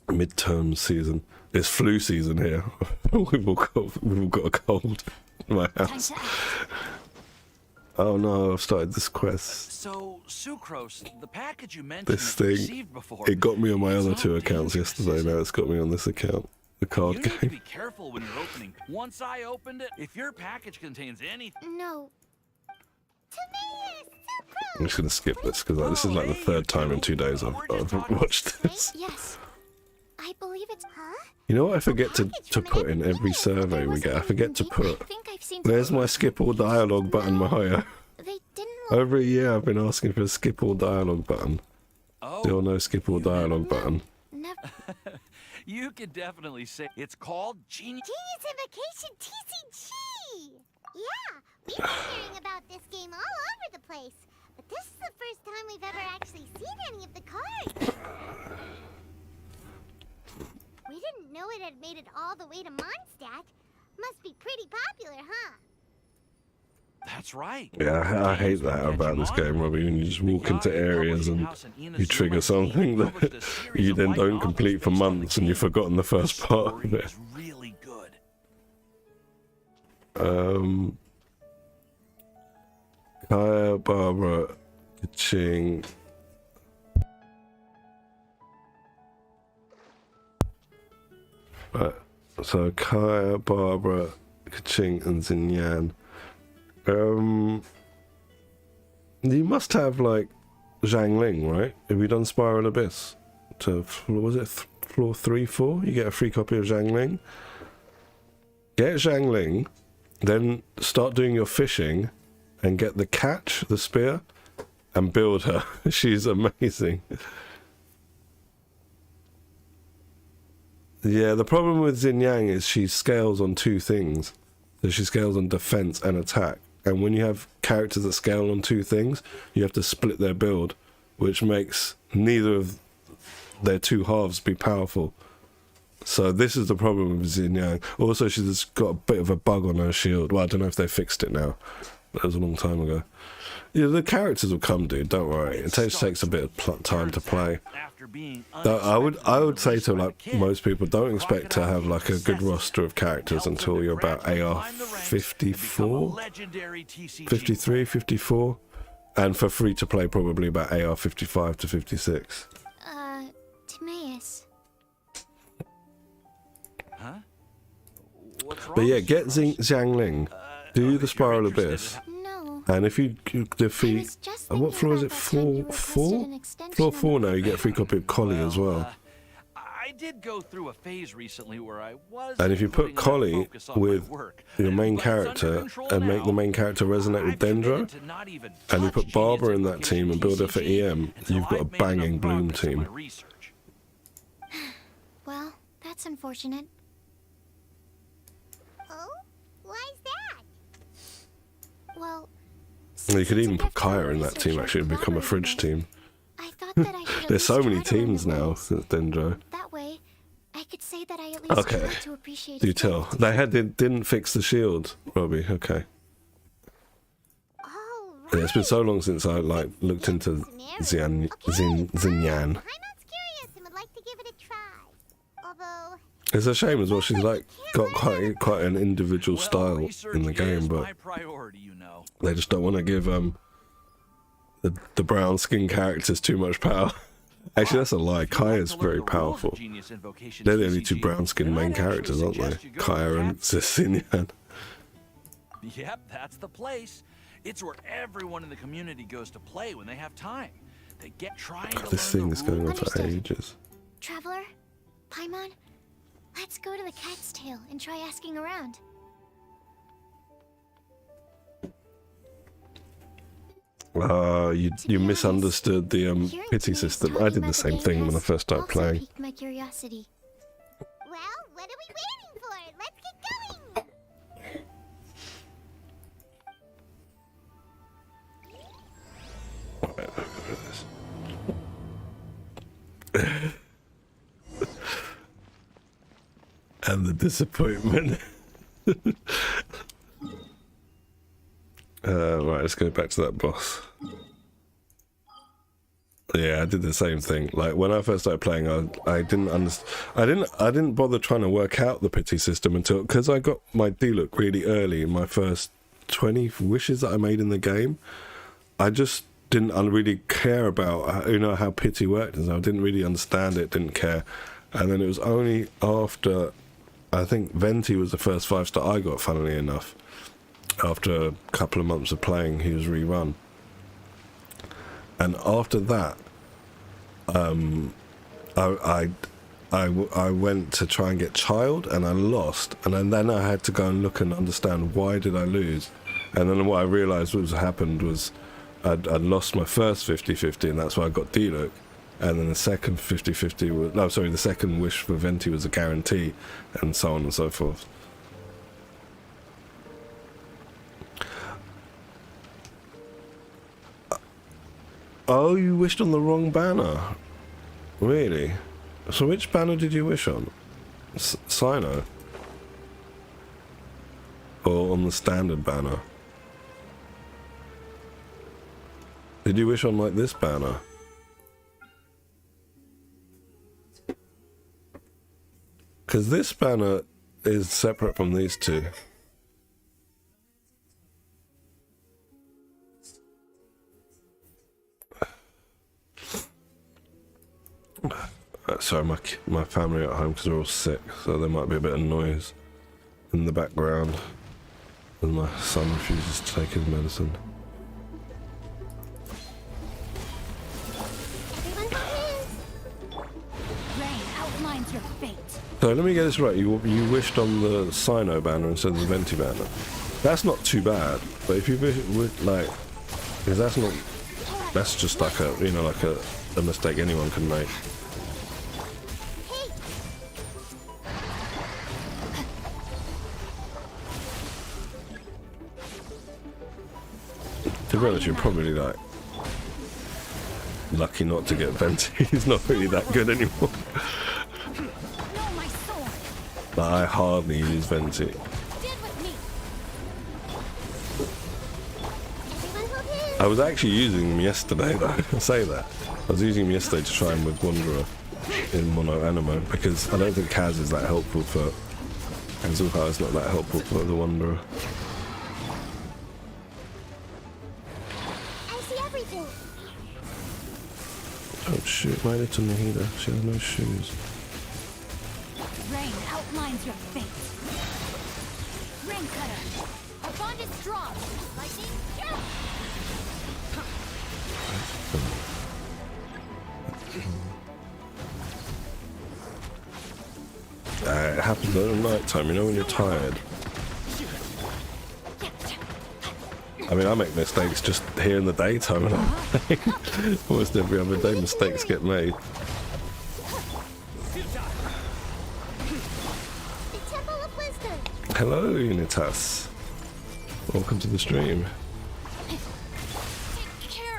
Midterm season. It's flu season here. we've all got a cold in my house. Oh no, I've started this quest. So, Sucrose, the package you mentioned This that you thing, received before, it got me on my it's other not 2 accounts dangerous, yesterday, is now it? it's got me on this account. The card You need to game. be careful when you're opening. Once I opened it, if your package contains anything... No. Timaeus, I'm just gonna skip this because this is like the 3rd time in 2 days I've watched this. Yes. I believe it's... Huh? You know what I forget to put in every survey we get? I forget to put, where's my skip all dialogue button, Mahaya? They didn't... Over a year I've been asking for a skip all dialogue button. Oh, Still no skip all dialogue button. Never... you could definitely say it's called Genius. Genius Invocation TCG! Yeah, we've been hearing about this game all over the place. But this is the first time we've ever actually seen any of the cards. We didn't know it had made it all the way to Mondstadt. Must be pretty popular, huh? That's right. Yeah, I hate that about this game, Robbie, when you just walk into areas and you trigger something that you then don't complete for months and you've forgotten the first part of it. It's really good. Kaya, Barbara, Ching. Right, so Kaya, Barbara, Kaching, and Xinyan. You must have like Zhang Ling, right? Have you done Spiral Abyss? To was it floor 3, 4? You get a free copy of Zhang Ling. Get Zhang Ling, then start doing your fishing, and get the catch, the spear, and build her. She's amazing. Yeah, the problem with Xinyan is she scales on 2 things. So she scales on defense and attack. And when you have characters that scale on 2 things, you have to split their build, which makes neither of their 2 halves be powerful. So this is the problem with Xinyan. Also, she's got a bit of a bug on her shield. Well, I don't know if they fixed it now. That was a long time ago. Yeah, the characters will come, dude. Don't worry. It just takes a bit of time to play. I would say to like most people, don't expect to have like a good roster of characters until you're about AR 54, 53, 54, and for free to play probably about AR 55 to 56. Timaeus. Huh? What's wrong? But yeah, get Zhang Ling, do the Spiral Abyss, No. and if you defeat, what floor is it? Floor 4? Floor 4 now, you get a free copy of Collie as well. I did go through a phase recently where I was. And if you put putting enough Collie focus on my with work, your main but it's under character control and make the now. main character resonate with I've committed Dendro, to not even and you touch put Barbara in that Genius team and build her for TCG EM, until you've got a I've made banging enough Bloom progress in team. my research. Well, that's unfortunate. Oh? Why's that? Well, And you could since even a put gift Kaya from in that team researcher actually and become a fridge collaborated team. I thought that I should at There's so least many try to learn teams the now rules. since Dendro. That way, I could say that I at least Okay. tried to appreciate Do its tell. benefits. They didn't fix the shield, Robbie. Okay. Oh, Yeah, it's been right. so long since I like looked into Xinyan. I'm curious and would like to give it a try. Although, It's a shame as well. She's like got quite an individual Well, style research in the game, is but my priority, you know. they just don't want to give the brown skin characters too much power. Actually, that's a lie. If you want Kaya's to learn very the rules of powerful. Genius Invocation They're the only two TCG, brown-skinned then main I'd actually characters, aren't they? suggest you go to Kaya the and Cecilian. Yep, that's the place. It's where everyone in the community goes to play when they have time. They get trying to This learn thing the is going on rules. for Understood. ages. Traveler, Paimon, let's go to the Cat's Tail and try asking around. You misunderstood the Hearing pity teammates system. talking I did about the same game thing when I has first started also playing. piqued my curiosity. Well, what are we waiting for? Let's get going! And the disappointment. Right, let's go back to that boss. Yeah, I did the same thing. Like when I first started playing, I didn't understand. I didn't bother trying to work out the pity system until because I got my D-look really early in my first 20 wishes that I made in the game. I just didn't really care about how pity worked, and so I didn't really understand it. Didn't care, and then it was only after I think Venti was the first 5-star I got. Funnily enough, after a couple of months of playing, he was rerun. And after that, I went to try and get Child, and I lost. And then I had to go and look and understand why did I lose. And then what I realised happened was I'd lost my first 50-50, and that's why I got D-Look. And then the second 50-50 was... No, sorry, the second wish for Venti was a guarantee, and so on and so forth. Oh, you wished on the wrong banner. Really? So which banner did you wish on? Sino? Or on the standard banner? Did you wish on like this banner? Because this banner is separate from these two. Sorry, my family are at home because they're all sick, so there might be a bit of noise in the background as my son refuses to take his medicine. Everyone hold hands! Rain outlines your fate. So let me get this right, you wished on the Sino banner instead of the Venti banner. That's not too bad, but if you would like, because that's just like a mistake anyone can make. To be honest, you're probably like lucky not to get Venti. He's not really that good anymore. No, my sword. But I hardly use Venti. Stand with me. Everyone hold hands! I was actually using him yesterday, though. I say that. I was using him yesterday to try him with Wanderer in Mono Animo because I don't think Kaz is that helpful for. And Zuha is not that helpful for the Wanderer. I see everything! Oh shoot, my little Nahida. She has no shoes. Rain outlines your fate. Rain cutter. Our bond is strong. Lightning, jump! It happens at night time, you know, when you're tired. I mean, I make mistakes just here in the daytime, and almost every other day mistakes get made. The Temple of Wisdom! Hello, Unitas. Welcome to the stream.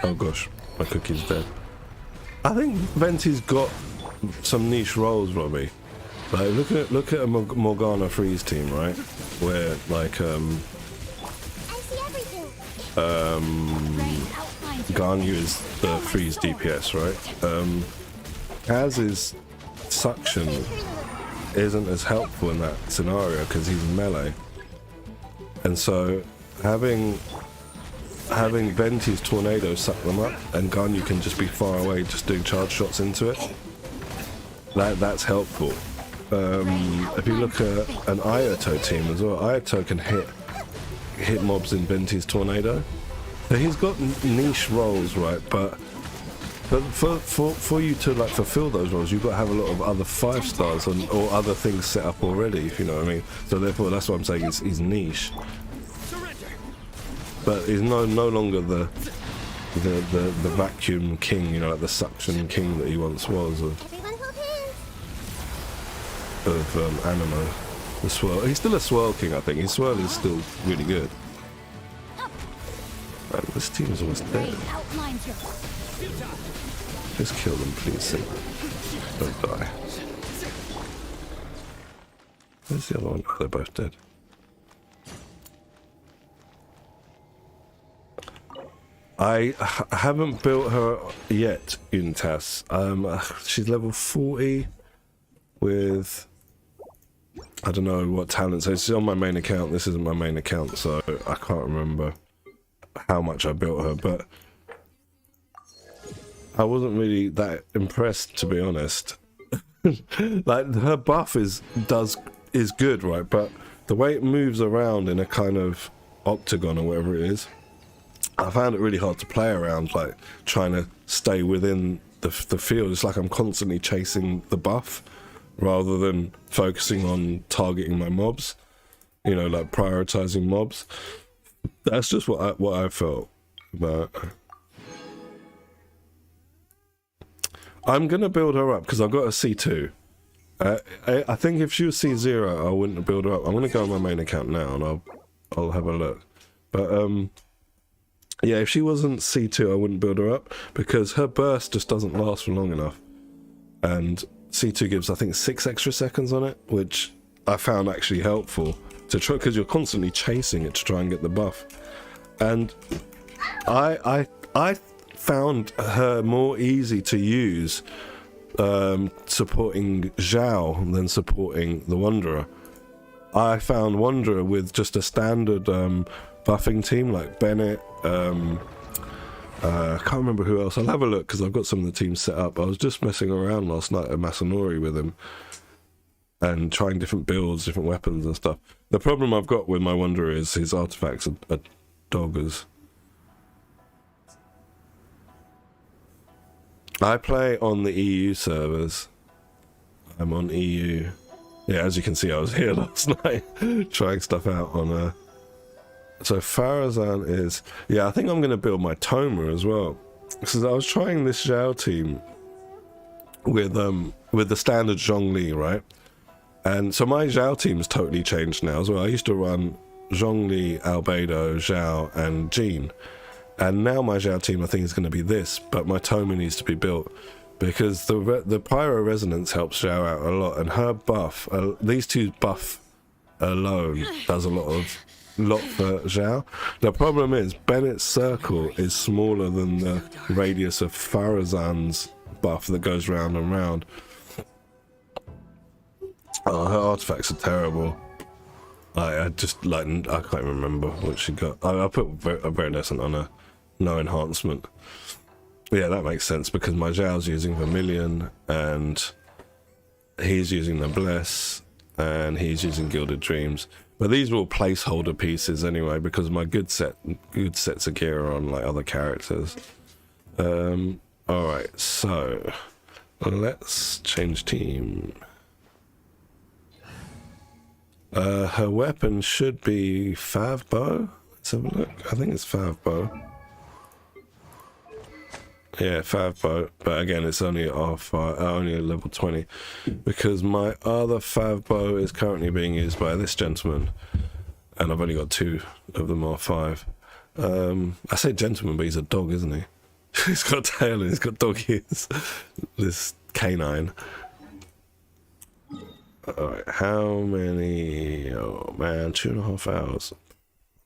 Oh gosh, my cookie's dead. I think Venti's got some niche roles, Robbie. Like, look at a Morgana Freeze team, right? Where like I see everything! Rain outlines your Ganyu is the freeze DPS, right? Kaz's suction isn't as helpful in that scenario because he's melee, and so having having Venti's tornado suck them up, and Ganyu can just be far away, just doing charge shots into it. That's helpful. If you look at an Ayato team as well, Ayato can hit mobs in Venti's tornado. So he's got niche roles, right? But for you to like fulfill those roles, you've got to have a lot of other 5-stars or other things set up already, if you know what I mean. So therefore, that's what I'm saying. He's niche, but he's no longer the vacuum king, you know, like the suction king that he once was of Animo. The swirl. He's still a swirl king, I think. His swirl is still really good. Right, this team is almost dead. Just kill them, please. Sim. Don't die. Where's the other one? Oh, they're both dead. I haven't built her yet in TAS. She's level 40 with... I don't know what talent. So it's on my main account. This isn't my main account, so I can't remember how much I built her, but I wasn't really that impressed, to be honest. Like, her buff is good, right? But the way it moves around in a kind of octagon or whatever it is, I found it really hard to play around, like trying to stay within the field. It's like I'm constantly chasing the buff rather than focusing on targeting my mobs, you know, like prioritizing mobs. That's just what I felt. But I'm gonna build her up because I've got a C2. I think if she was C0, I wouldn't build her up. I'm gonna go on my main account now and I'll have a look. But yeah, if she wasn't C2, I wouldn't build her up because her burst just doesn't last for long enough. And C2 gives, I think, 6 extra seconds on it, which I found actually helpful to try, because you're constantly chasing it to try and get the buff. And I found her more easy to use supporting Zhao than supporting the Wanderer. I found Wanderer with just a standard buffing team like Bennett. I can't remember who else. I'll have a look because I've got some of the teams set up. I was just messing around last night at Masanori with him and trying different builds, different weapons and stuff. The problem I've got with my Wanderer is his artifacts are doggers. I play on the EU servers. I'm on EU. Yeah, as you can see, I was here last night trying stuff out on So Farazan is... Yeah, I think I'm going to build my Toma as well. Because I was trying this Zhao team with the standard Zhongli, right? And so my Zhao team's totally changed now as well. I used to run Zhongli, Albedo, Zhao, and Jean. And now my Zhao team, I think, is going to be this. But my Toma needs to be built. Because the Pyro Resonance helps Zhao out a lot. And her buff, these two buff alone, does a lot for Zhao. The problem is Bennett's circle is smaller than the radius of Farazan's buff that goes round and round. Oh, her artifacts are terrible. I can't remember what she got. I put a very decent on her. No enhancement. Yeah, that makes sense because my Zhao's using Vermilion and he's using the Bless and he's using Gilded Dreams. But these are all placeholder pieces anyway, because my good sets of gear are on like other characters. Alright, so let's change team. Her weapon should be Fav Bow. Let's have a look. I think it's Fav Bow. Yeah, Fav Bow, but again, it's only only at level 20, because my other Fav Bow is currently being used by this gentleman, and I've only got 2 of them R5. I say gentleman, but he's a dog, isn't he? He's got a tail and he's got dog ears. This canine. Alright, how many? Oh man, 2.5 hours.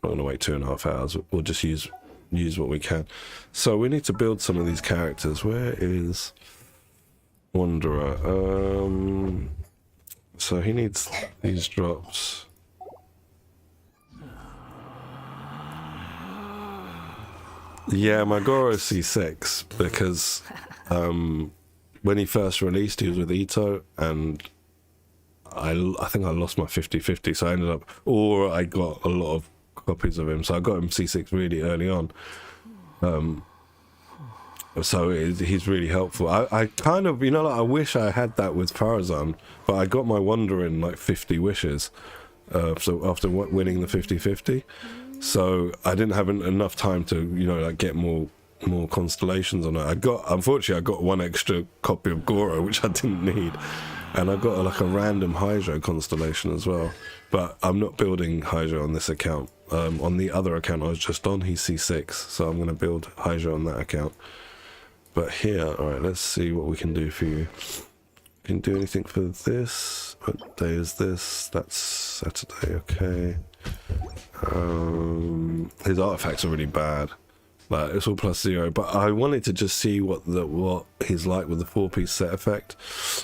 I'm not gonna wait 2.5 hours. We'll just use what we can. So we need to build some of these characters. Where is Wanderer? So he needs these drops. Yeah, my Goro is C6 because when he first released, he was with Ito, and I think I lost my 50-50, so I ended up, or I got a lot of copies of him, so I got him C6 really early on. So he's really helpful. I kind of, like, I wish I had that with Farazan, but I got my Wonder in like 50 wishes, so after winning the 50-50. So I didn't have enough time to, like get more constellations on it. Unfortunately, I got one extra copy of Goro, which I didn't need. And I got like a random Hydro constellation as well. But I'm not building Hydro on this account. On the other account I was just on, he's C6. So I'm going to build Hydro on that account. But here, alright, let's see what we can do for you. Can do anything for this? What day is this? That's Saturday, okay. His artifacts are really bad. Like, it's all +0, but I wanted to just see what he's like with the 4-piece set effect.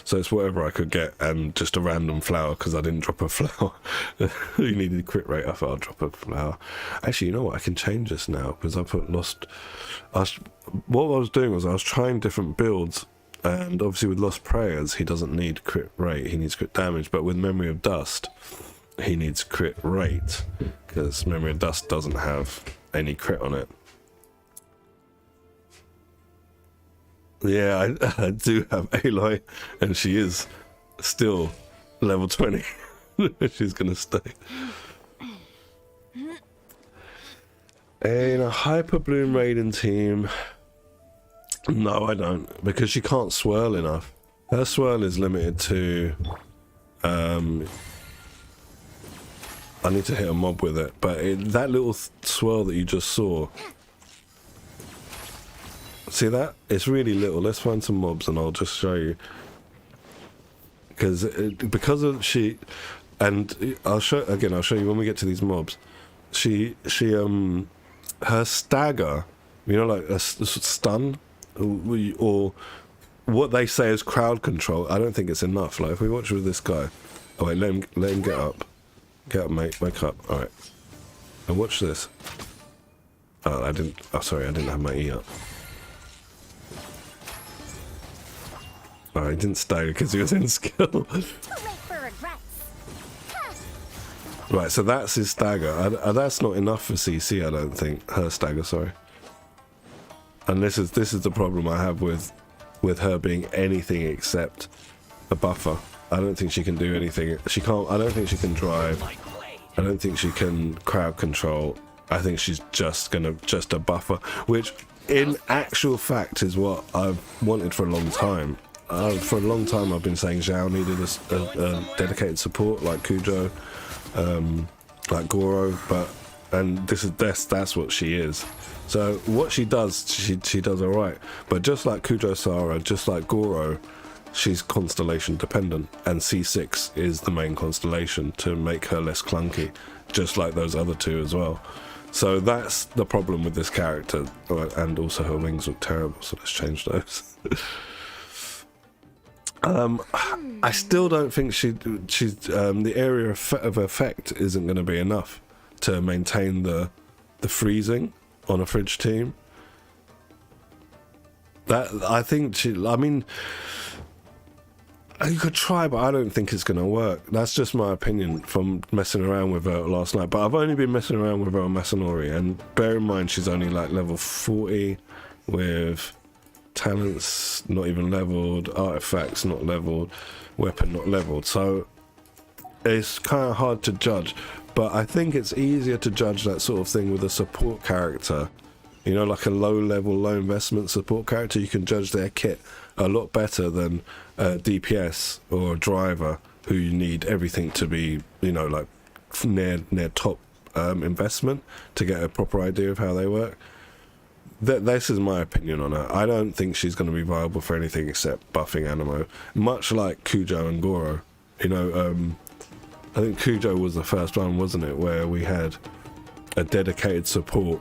So it's whatever I could get, and just a random flower, because I didn't drop a flower. You needed crit rate, I thought I'd drop a flower. Actually, you know what, I can change this now, because I put what I was doing was I was trying different builds, and obviously with Lost Prayers, he doesn't need crit rate, he needs crit damage, but with Memory of Dust, he needs crit rate, because Memory of Dust doesn't have any crit on it. Yeah, I do have Aloy, and she is still level 20. She's gonna stay. In a Hyper Bloom Raiden team, no, I don't, because she can't swirl enough. Her swirl is limited to I need to hit a mob with it, but that little swirl that you just saw, see that? It's really little. Let's find some mobs and I'll just show you. Because of she, and I'll show you when we get to these mobs. Her stagger, like a stun, or what they say is crowd control. I don't think it's enough. Like if we watch with this guy, oh wait, let him get up, mate, wake up. All right, and watch this. Oh, sorry, I didn't have my E up. Oh, he didn't stagger because he was in skill. Too late for regrets. Right, so that's his stagger. That's not enough for CC, I don't think. Her stagger, sorry. And this is the problem I have with her being anything except a buffer. I don't think she can do anything. She can't. I don't think she can drive. I don't think she can crowd control. I think she's just a buffer, which in actual fact is what I've wanted for a long time. For a long time I've been saying Zhao needed a dedicated support like Kujo, like Goro, and that's what she is. So what she does, she does alright. But just like Kujo Sara, just like Goro, she's constellation dependent, and C6 is the main constellation to make her less clunky, just like those other two as well. So that's the problem with this character, and also her wings look terrible, so let's change those. I still don't think she's the area of effect isn't going to be enough to maintain the freezing on a fridge team. I think I mean, you could try, but I don't think it's going to work. That's just my opinion from messing around with her last night. But I've only been messing around with her on Masanori, and bear in mind she's only like level 40 with talents not even leveled, artifacts not leveled, weapon not leveled. So it's kind of hard to judge. But I think it's easier to judge that sort of thing with a support character. Like a low-level, low-investment support character. You can judge their kit a lot better than a DPS or a driver who you need everything to be, like near top investment to get a proper idea of how they work. This is my opinion on her. I don't think she's going to be viable for anything except buffing Animo. Much like Kujo and Goro. I think Kujo was the first one, wasn't it, where we had a dedicated support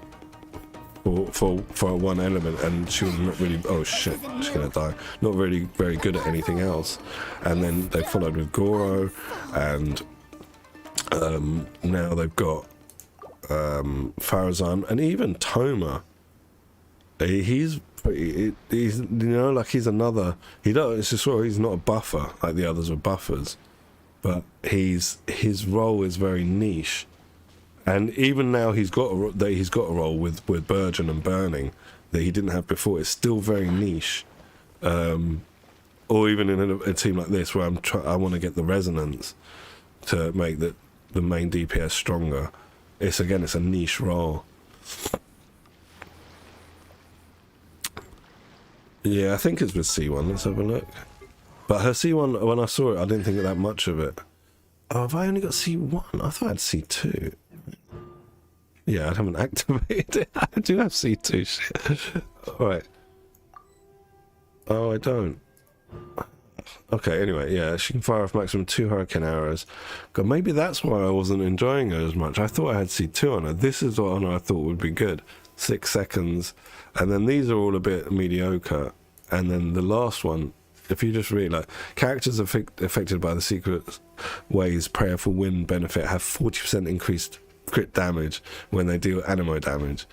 for one element, and she was not really, oh shit, she's gonna die, not really very good at anything else. And then they followed with Goro, and now they've got Farazan, and even Toma He's pretty. He's like he's another. He don't. It's just sort of, he's not a buffer like the others were buffers, but his role is very niche, and even now he's got a role with Burgeon and Burning that he didn't have before. It's still very niche, or even in a team like this where I want to get the resonance to make the main DPS stronger. It's a niche role. Yeah, I think it's with C1. Let's have a look. But her C1, when I saw it, I didn't think that much of it. Oh, have I only got C1? I thought I had C2. Yeah, I haven't activated it. I do have C2. Shit. Alright. Oh, I don't. Okay, anyway, yeah, she can fire off maximum 2 hurricane arrows. God, maybe that's why I wasn't enjoying her as much. I thought I had C2 on her. This is what I thought would be good. 6 seconds. And then these are all a bit mediocre. And then the last one, if you just read, like, characters affected by the secret ways prayerful wind benefit have 40% increased crit damage when they deal animo damage.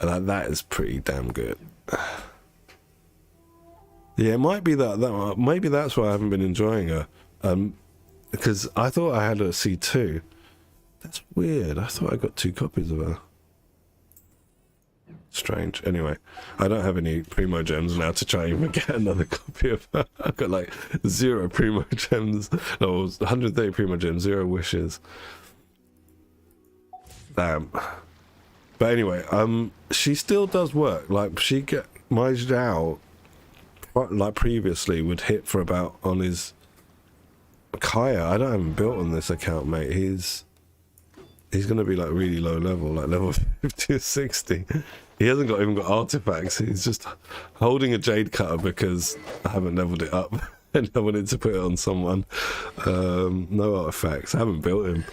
And like, that is pretty damn good. Yeah, it might be that maybe that's why I haven't been enjoying her. Because I thought I had a C2. That's weird. I thought I got 2 copies of her. Strange. Anyway, I don't have any Primo Gems now to try and even get another copy of her. I've got like 0 Primo Gems. No, 130 Primo Gems, 0 wishes. Damn. But anyway, she still does work. Like, my Zhao, like previously, would hit for about on his Kaya. I don't have him built on this account, mate. He's gonna be like really low level, like level 50 or 60. He hasn't even got artifacts. He's just holding a jade cutter because I haven't leveled it up and I wanted to put it on someone. No artifacts. I haven't built him.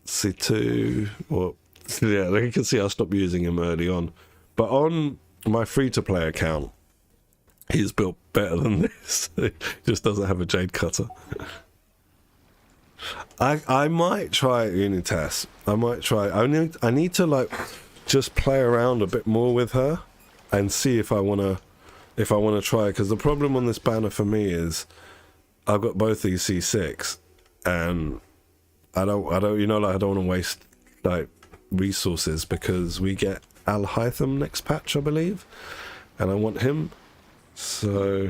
C2. Well, yeah, you can see I stopped using him early on. But on my free-to-play account, he's built better than this. He just doesn't have a jade cutter. I might try Unitas. I might try. I need to like just play around a bit more with her and see if I wanna try. Because the problem on this banner for me is I've got both these C6, and I don't like I don't want to waste like resources because we get Al Hytham next patch, I believe, and I want him. So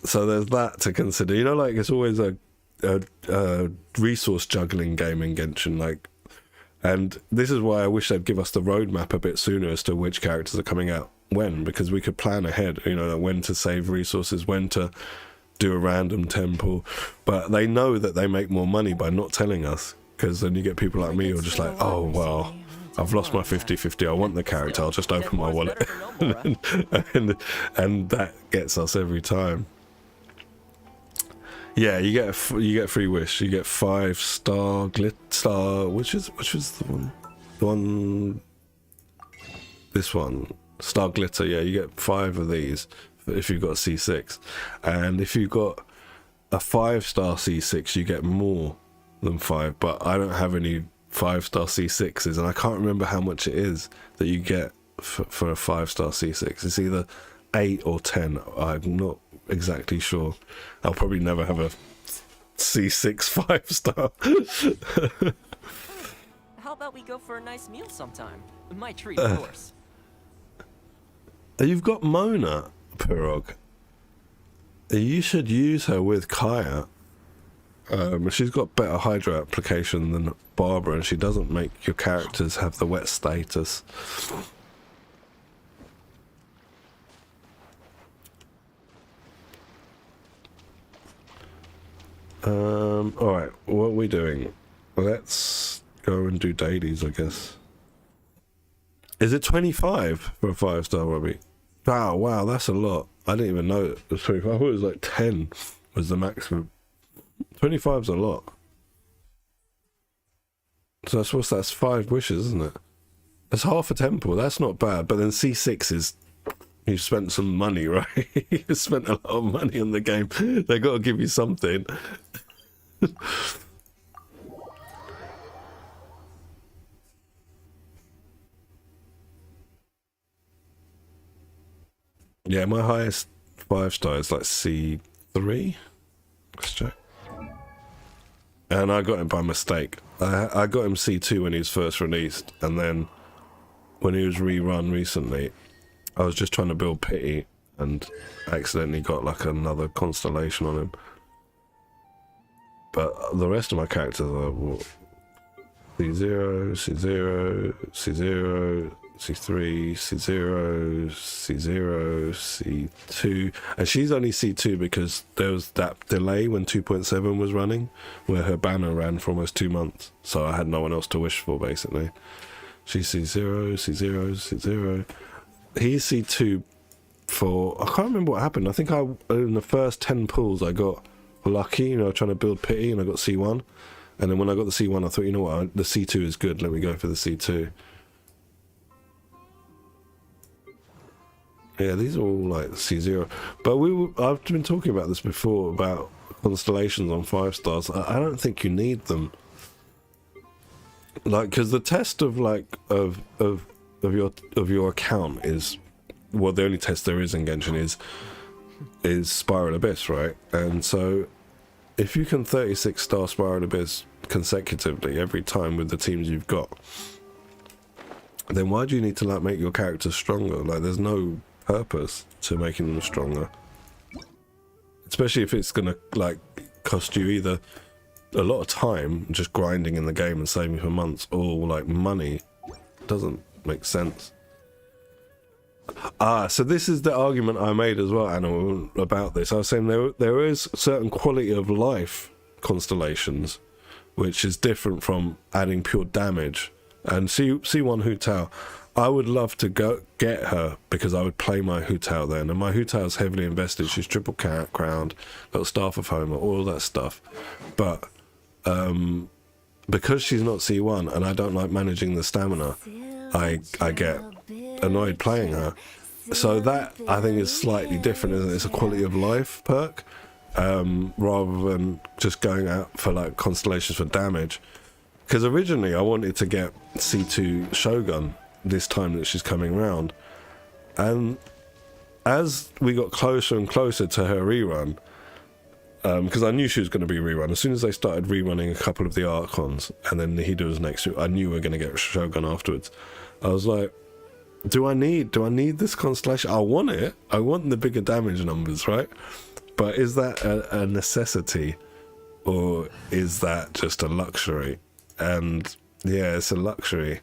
there's that to consider. Like it's always a resource juggling game in Genshin, like, and this is why I wish they'd give us the roadmap a bit sooner as to which characters are coming out when, because we could plan ahead, like when to save resources, when to do a random temple. But they know that they make more money by not telling us, because then you get people like me who are just like, oh well, I've lost my 50-50, I want the character, I'll just open my wallet. and that gets us every time. Yeah, you get free wish. You get 5-star glitter. Which is the one? The one. This one, star glitter. Yeah, you get 5 of these if you've got a C6, and if you've got a 5-star C6, you get more than 5. But I don't have any 5-star C6s, and I can't remember how much it is that you get for a 5-star C6. It's either 8 or 10. I'm not exactly sure. I'll probably never have a C6 5-star. How about we go for a nice meal sometime? My treat, of course. You've got Mona, Pirog. You should use her with Kaya. She's got better Hydra application than Barbara, and she doesn't make your characters have the wet status. Alright, what are we doing? Let's go and do dailies, I guess. Is it 25 for a 5-star, Robbie? Oh, wow, that's a lot. I didn't even know it was 25. I thought it was like 10 was the maximum. 25's a lot. So that's 5 wishes, isn't it? That's half a temple. That's not bad. But then C6 is... You've spent some money, right? You've spent a lot of money on the game. They got to give you something. Yeah, my highest 5-star is like C3. Let's check. And I got him by mistake. I got him C2 when he was first released, and then when he was rerun recently, I was just trying to build pity and accidentally got like another constellation on him. But the rest of my characters are what, C0, C0, C0, C3, C0, C0, C2, and she's only C2 because there was that delay when 2.7 was running, where her banner ran for almost 2 months, so I had no one else to wish for, basically. She's C0, C0, C0. He's C2 for, I can't remember what happened. I think in the first 10 pulls I got lucky, you know, trying to build pity, and I got C1. And then when I got the C1, I thought, you know what, the C2 is good, let me go for the C2. Yeah, these are all like C0. But I've been talking about this before, about constellations on 5 stars. I don't think you need them. Like, because the test of like of your account is, well, the only test there is in Genshin is Spiral Abyss, right? And so if you can 36-star Spiral Abyss consecutively every time with the teams you've got, then why do you need to like make your characters stronger? Like, there's no purpose to making them stronger, especially if it's gonna like cost you either a lot of time just grinding in the game and saving for months, or like money. Doesn't make sense. So this is the argument I made as well, Anna, about this. I was saying there is certain quality of life constellations which is different from adding pure damage. And C1 Hu Tao, I would love to go get her because I would play my Hu Tao then, and my Hu Tao is heavily invested. She's triple crowned, got Staff of Homer, all that stuff. But because she's not C1 and I don't like managing the stamina, I get annoyed playing her. So that, I think, is slightly different, isn't it? It's a quality of life perk, rather than just going out for like constellations for damage. Because originally I wanted to get C2 Shogun this time that she's coming round, and as we got closer and closer to her rerun, because I knew she was going to be rerun, as soon as they started rerunning a couple of the Archons and then Nihida was next to it, I knew we were going to get Shogun afterwards. I was like, do I need this constellation? I want it. I want the bigger damage numbers, right? But is that a necessity, or is that just a luxury? And yeah, it's a luxury.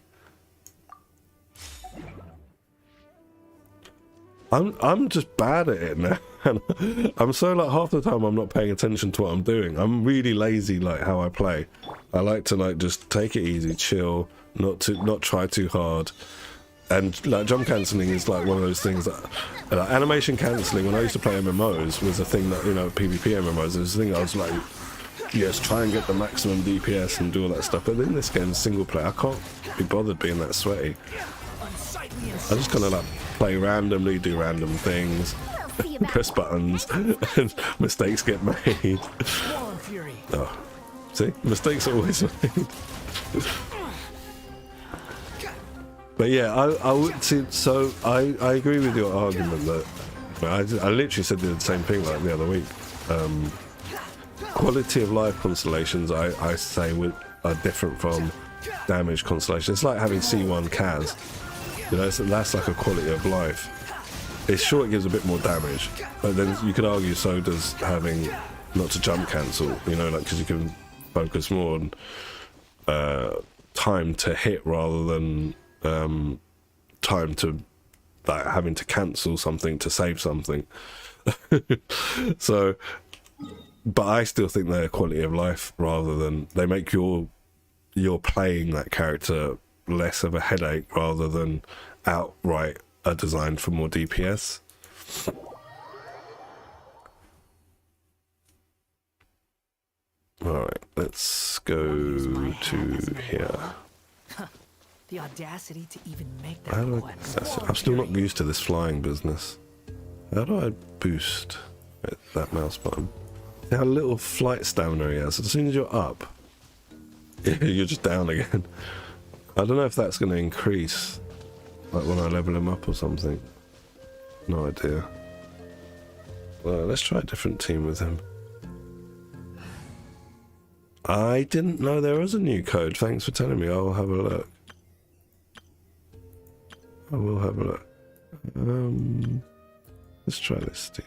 I'm just bad at it now. I'm so like, half the time I'm not paying attention to what I'm doing. I'm really lazy, like how I play. I like to like just take it easy, chill, not try too hard. And like jump cancelling is like one of those things that animation cancelling, when I used to play MMOs, was a thing that, you know, PvP MMOs, it was a thing I was like, yes, try and get the maximum DPS and do all that stuff. But in this game, single player, I can't be bothered being that sweaty. I just kind of like play randomly, do random things, press buttons, and mistakes get made. Oh, see, mistakes are always made. But yeah, I would see. So I agree with your argument that I literally said the same thing like the other week. Quality of life constellations, I say, are different from damage constellations. It's like having C1 Kaz. You know, that's like a quality of life. It's sure it gives a bit more damage, but then you could argue so does having not to jump cancel. You know, like, because you can focus more on time to hit rather than time to like having to cancel something to save something. So, but I still think they're quality of life rather than, they make your playing that character less of a headache rather than outright are designed for more DPS. Alright, let's go to here. The audacity to even make that. How do I'm still not used to this flying business. How do I boost that mouse button? See how little flight stamina he has. As soon as you're up, you're just down again. I don't know if that's going to increase, like when I level him up or something. No idea. Well, let's try a different team with him. I didn't know there was a new code. Thanks for telling me. I'll have a look. I will have a look. Let's try this team.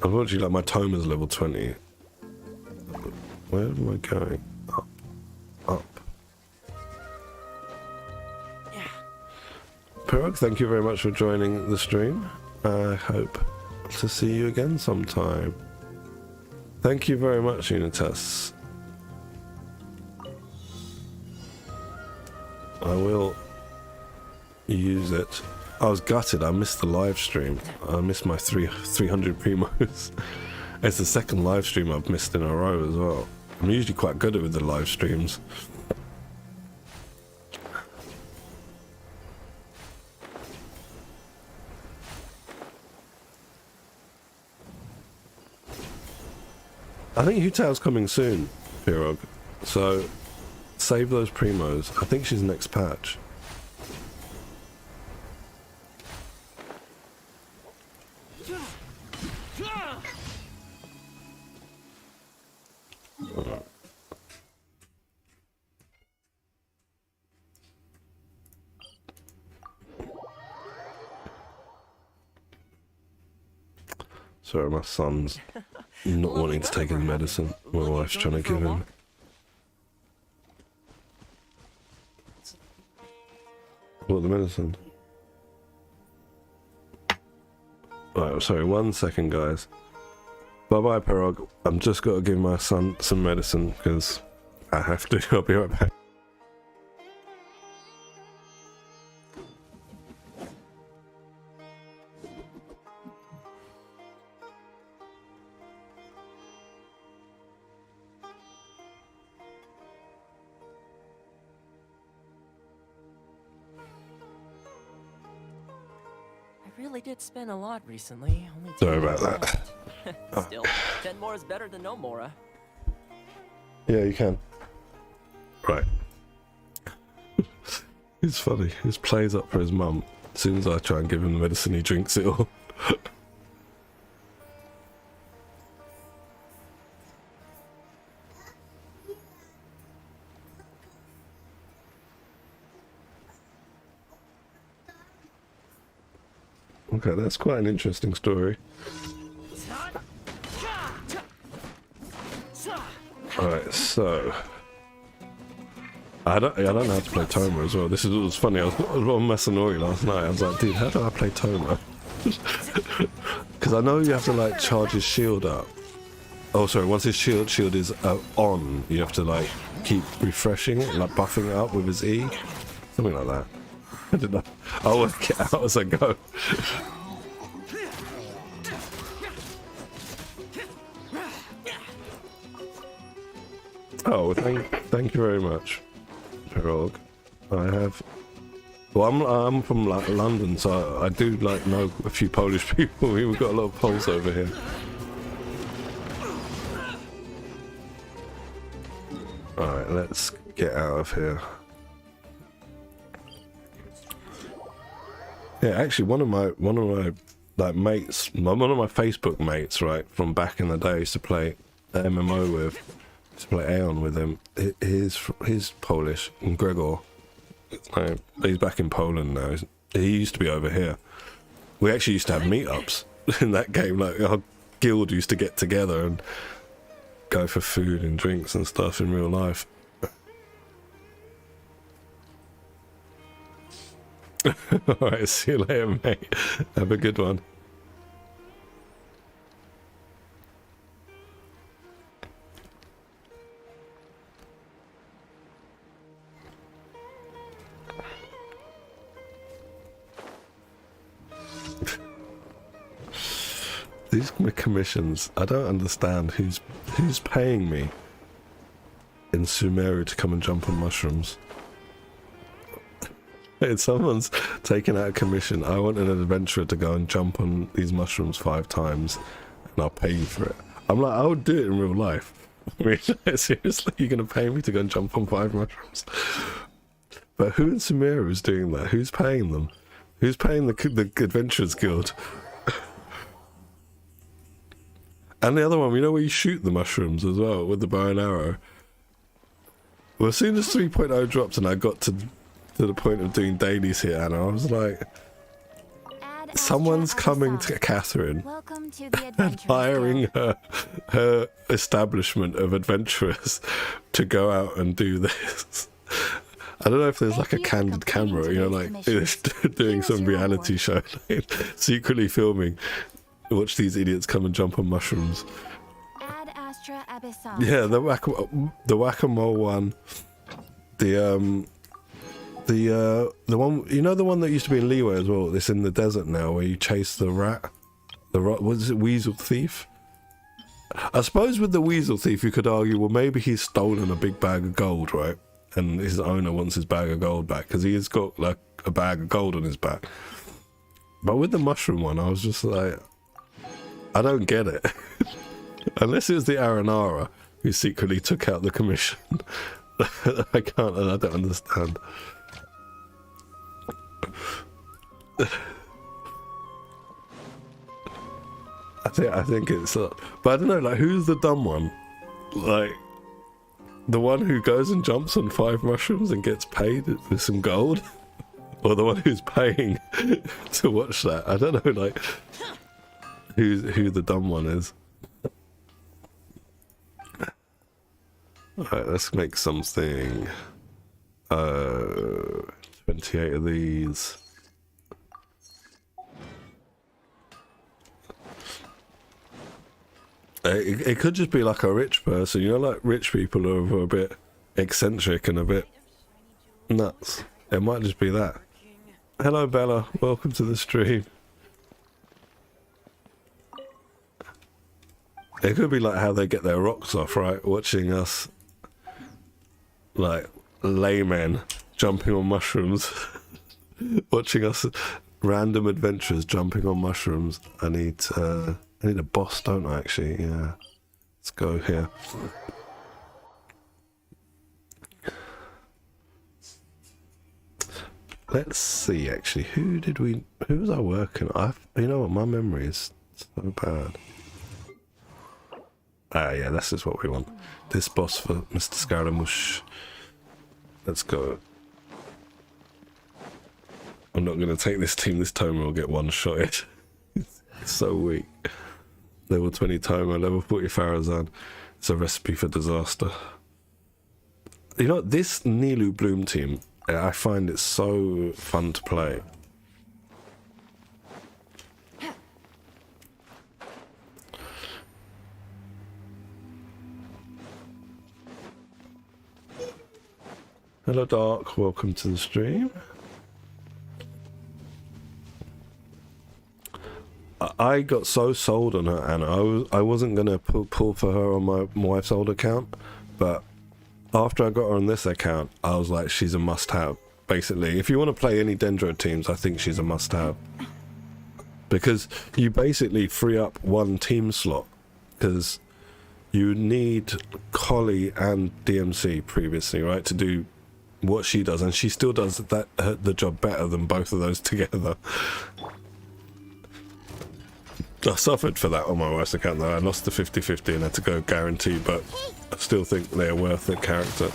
Unfortunately, like my Toma's level 20. Where am I going? Up. Up. Yeah. Pirog, thank you very much for joining the stream. I hope to see you again sometime. Thank you very much, Unitas. I will use it. I was gutted. I missed the live stream. I missed my 300 primos. It's the second live stream I've missed in a row as well. I'm usually quite good at with the live streams. I think Hutao's coming soon, Pirog. So save those primos. I think she's next patch. Sorry, my son's not wanting to take his medicine. My wife's trying to give him. What, the medicine? Right, sorry, 1 second, guys. Bye-bye, Pirog. I'm just got to give my son some medicine, because I have to. I'll be right back. I really did spend a lot recently. Only Sorry 10 about more that. left. Still, 10 more is better than no more. Yeah, you can. Right. He's funny. He just plays up for his mum. As soon as I try and give him the medicine, he drinks it all. Okay, that's quite an interesting story. Alright, so I don't know how to play Toma as well. This was funny. I was on Masanori last night. I was like, dude, how do I play Toma? Because I know you have to like charge his shield up. Oh, sorry. Once his shield is on, you have to like keep refreshing it, like buffing it up with his E, something like that. I don't know. I'll work it out as I go. Oh, thank you very much, Pirog. I have. Well, I'm from like London, so I do like know a few Polish people. We've got a lot of Poles over here. All right, let's get out of here. Yeah, actually, one of my like mates, one of my Facebook mates, right, from back in the day, used to play MMO with, used to play Aeon with him. He's Polish, and Gregor. He's back in Poland now. He used to be over here. We actually used to have meetups in that game. Like our guild used to get together and go for food and drinks and stuff in real life. Alright, see you later, mate. Have a good one. These commissions, I don't understand who's paying me in Sumeru to come and jump on mushrooms. If someone's taken out a commission, I want an adventurer to go and jump on these mushrooms 5 times, and I'll pay you for it. I'm like, I would do it in real life. I mean, seriously, you're going to pay me to go and jump on 5 mushrooms? But who in Sumeru is doing that? Who's paying them? Who's paying the Adventurers Guild? And the other one, you know where you shoot the mushrooms as well with the bow and arrow? Well, as soon as 3.0 dropped and I got to the point of doing dailies here, Anna, I was like, Ad someone's Astra coming Abyssal. to Catherine Welcome to the and Adventurers hiring Guild. her establishment of adventurers to go out and do this. I don't know if there's like a Thank you for candid camera, completing you know, like today's doing Here is some your reality show, like, secretly filming. Watch these idiots come and jump on mushrooms. Ad Astra Abyssal. Yeah, the whack-a-mole one. The one, you know, the one that used to be in Leeway as well. It's in the desert now, where you chase the rat. What is it, Weasel Thief? I suppose with the Weasel Thief, you could argue, well, maybe he's stolen a big bag of gold, right? And his owner wants his bag of gold back because he has got like a bag of gold on his back. But with the mushroom one, I was just like, I don't get it. Unless it was the Aranara who secretly took out the commission. I don't understand. I think it's but I don't know, like, who's the dumb one? Like, the one who goes and jumps on 5 mushrooms and gets paid with some gold? Or the one who's paying to watch that? I don't know, like, who the dumb one is. Alright, let's make something. 28 of these. It could just be like a rich person, you know, like rich people who are a bit eccentric and a bit nuts. It might just be that. Hello Bella, welcome to the stream. It could be like how they get their rocks off, right? Watching us, like, laymen jumping on mushrooms. Watching us, random adventurers jumping on mushrooms. I need a boss, don't I, actually? Yeah. Let's go here. Let's see, actually. Who was I working? You know what? My memory is so bad. Ah, yeah, this is what we want. This boss for Mr. Scaramouche. Let's go. I'm not going to take this team this time, we'll get one-shotted. It's so weak. Level 20 Timer, level 40 Farazan. It's a recipe for disaster. You know, this Nilu Bloom team, I find it so fun to play. Hello Dark, welcome to the stream. I got so sold on her, Anna. I wasn't going to pull for her on my wife's old account, but after I got her on this account, I was like, she's a must-have. Basically, if you want to play any Dendro teams, I think she's a must-have. Because you basically free up one team slot, because you need Collie and DMC previously, right, to do what she does, and she still does the job better than both of those together. I suffered for that on my wife's account though. I lost the 50-50 and had to go guarantee, but I still think they're worth the character.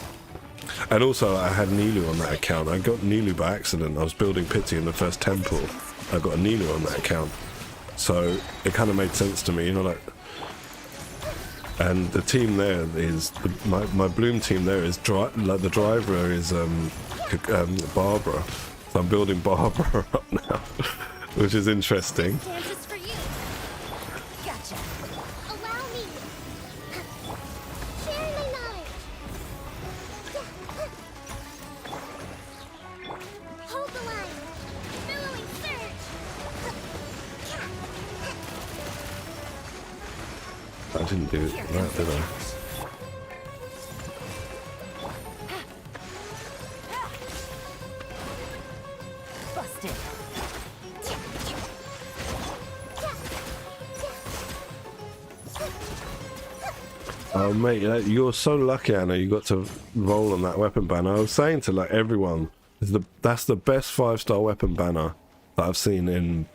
And also I had Nilu on that account. I got Nilu by accident. I was building Pity in the first temple. I got a Nilu on that account. So it kind of made sense to me, you know, like. And the team there is, my Bloom team there is, like the driver is Barbara. So I'm building Barbara up now, which is interesting. Dances for you. Gotcha. Allow me. Share my knowledge. Hold the line. Billowing surge. I didn't do that, did I? Busted. Oh mate, you're so lucky, Anna. You got to roll on that weapon banner. I was saying to like everyone, that's the best 5-star weapon banner that I've seen in,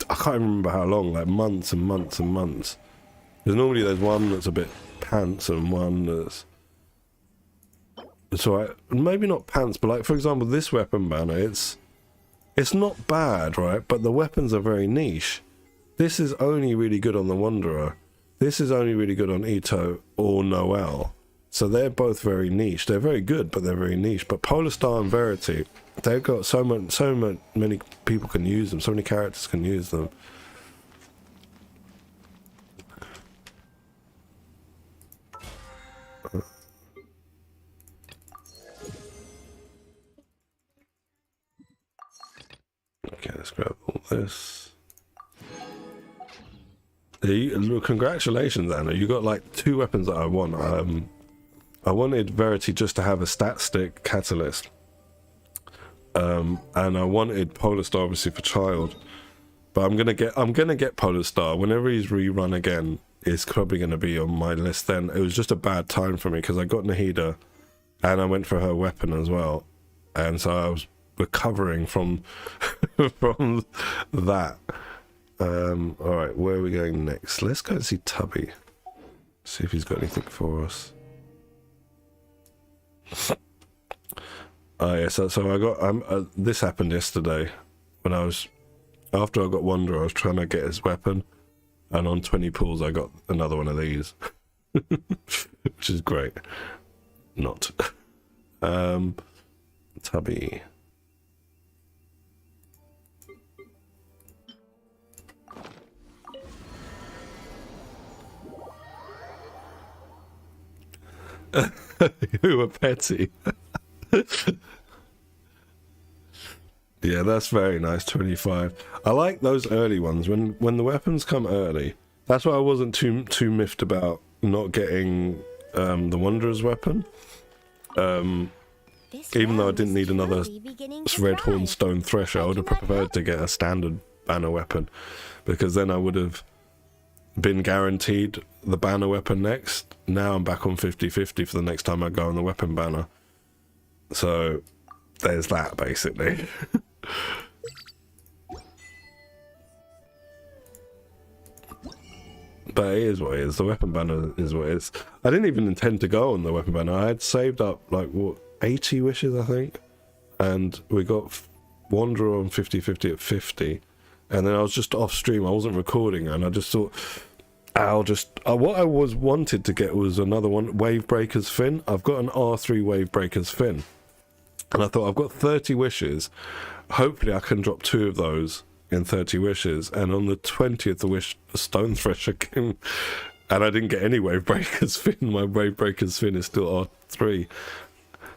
I can't remember how long, like months and months and months. Because normally there's one that's a bit pants and one that's, it's alright, maybe not pants, but like for example this weapon banner, it's not bad, right? But the weapons are very niche. This is only really good on the Wanderer. This is only really good on Ito or Noel. So they're both very niche. They're very good, but they're very niche. But Polar Star and Verity, they've got so many people can use them. So many characters can use them. Okay, let's grab all this. Congratulations, Anna. You got like 2 weapons that I want. I wanted Verity just to have a stat stick catalyst. And I wanted Polar Star obviously for Child. But I'm gonna get Polar Star. Whenever he's rerun again, it's probably gonna be on my list then. It was just a bad time for me because I got Nahida and I went for her weapon as well. And so I was recovering from from that. Alright, where are we going next? Let's go and see Tubby. See if he's got anything for us. Oh yeah, so I got this happened yesterday when I was, after I got Wanderer, I was trying to get his weapon, and on 20 pulls I got another one of these. Which is great. Not. Tubby. Who are petty? Yeah, that's very nice. 25. I like those early ones when the weapons come early. That's why I wasn't too miffed about not getting the Wanderer's weapon. Even though I didn't need another Red Horn Stone Thresher, I would have preferred to get a standard banner weapon, because then I would have been guaranteed the banner weapon next. Now I'm back on 50-50 for the next time I go on the weapon banner. So there's that basically. But it is what it is. The weapon banner is what it is. I didn't even intend to go on the weapon banner. I had saved up like what, 80 wishes I think, and we got Wanderer on 50-50 at 50. And then I was just off stream, I wasn't recording, and I just thought, what I wanted to get was another one, Wave Breaker's Fin. I've got an R3 Wave Breaker's Fin. And I thought, I've got 30 wishes. Hopefully I can drop 2 of those in 30 wishes. And on the 20th wish, a Stone Thresher came, and I didn't get any Wave Breaker's Fin. My Wave Breaker's Fin is still R3.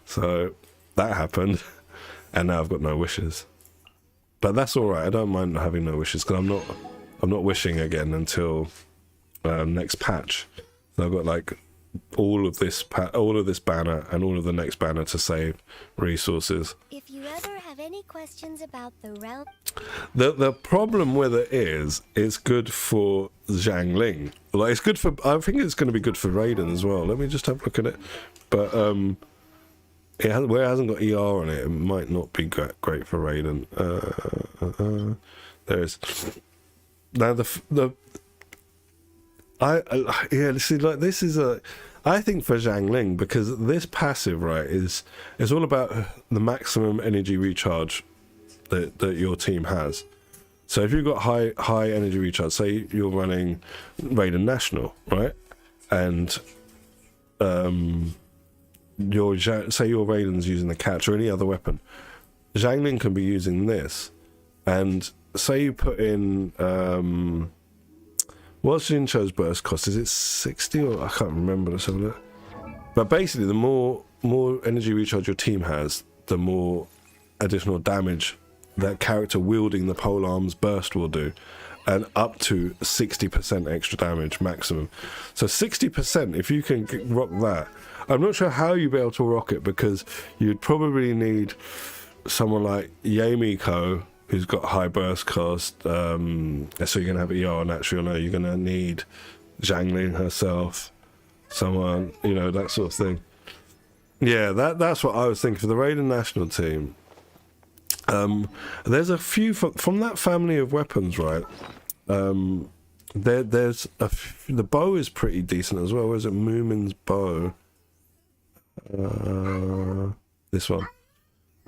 So that happened. And now I've got no wishes. But that's all right. I don't mind having no wishes, because I'm not wishing again until next patch. So I've got like all of this banner and all of the next banner to save resources. If you ever have any questions about the realm, the problem with it is it's good for Zhangling. Like it's good for, I think it's going to be good for Raiden as well. Let me just have a look at it. But where it hasn't got ER on it, it might not be great for Raiden. There's now see, like this is I think for Zhangling, because this passive, right, is all about the maximum energy recharge that your team has. So if you've got high energy recharge, say you're running Raiden National, right, and say your Raiden's using the catch or any other weapon, Zhangling can be using this, and say you put in what's Jincho's burst cost? Is it 60 or I can't remember? Let's have a look. But basically, the more energy recharge your team has, the more additional damage that character wielding the polearm's burst will do, and up to 60% extra damage maximum. So 60%, if you can rock that. I'm not sure how you'd be able to rock it, because you'd probably need someone like Yamiko, who's got high burst cost, so you're going to have ER naturally, no, you're going to need Zhangling herself, someone, you know, that sort of thing. Yeah, that's what I was thinking for the Raiden national team. There's a few from that family of weapons, right? There's the bow is pretty decent as well. Where's it? Moomin's bow. This one.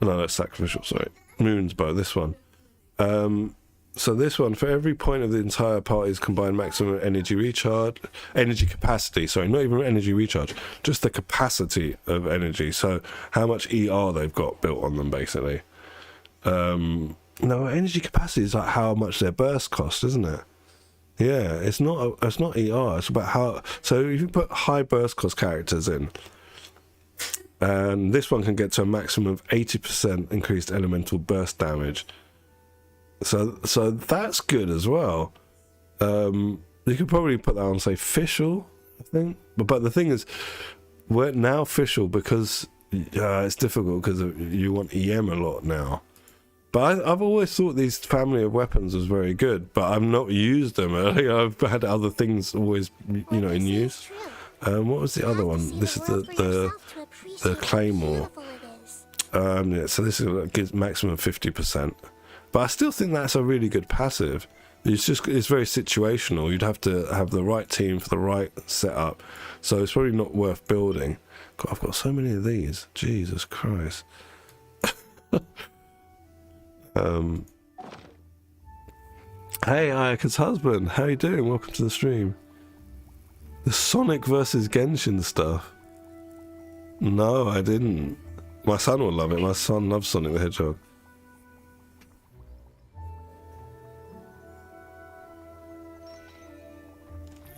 No, that's sacrificial. Sorry, Moon's bow. This one. So this one, for every point of the entire party's combined maximum energy capacity. Sorry, not even energy recharge, just the capacity of energy. So how much ER they've got built on them, basically. No, energy capacity is like how much their burst cost, isn't it? Yeah, it's not ER. It's about how. So if you put high burst cost characters in, and this one can get to a maximum of 80% increased elemental burst damage. So that's good as well. You could probably put that on, say, Fischl, I think. But the thing is, we're now Fischl because it's difficult because you want EM a lot now. But I've always thought these family of weapons was very good, but I've not used them. I've had other things always, in use. What was the other one? This is the Claymore. Yeah, so this gives maximum 50%. But I still think that's a really good passive. It's very situational. You'd have to have the right team for the right setup. So it's probably not worth building. God, I've got so many of these. Jesus Christ. Hey, Ayaka's husband. How you doing? Welcome to the stream. The Sonic versus Genshin stuff. No, I didn't. My son will love it. My son loves Sonic the Hedgehog.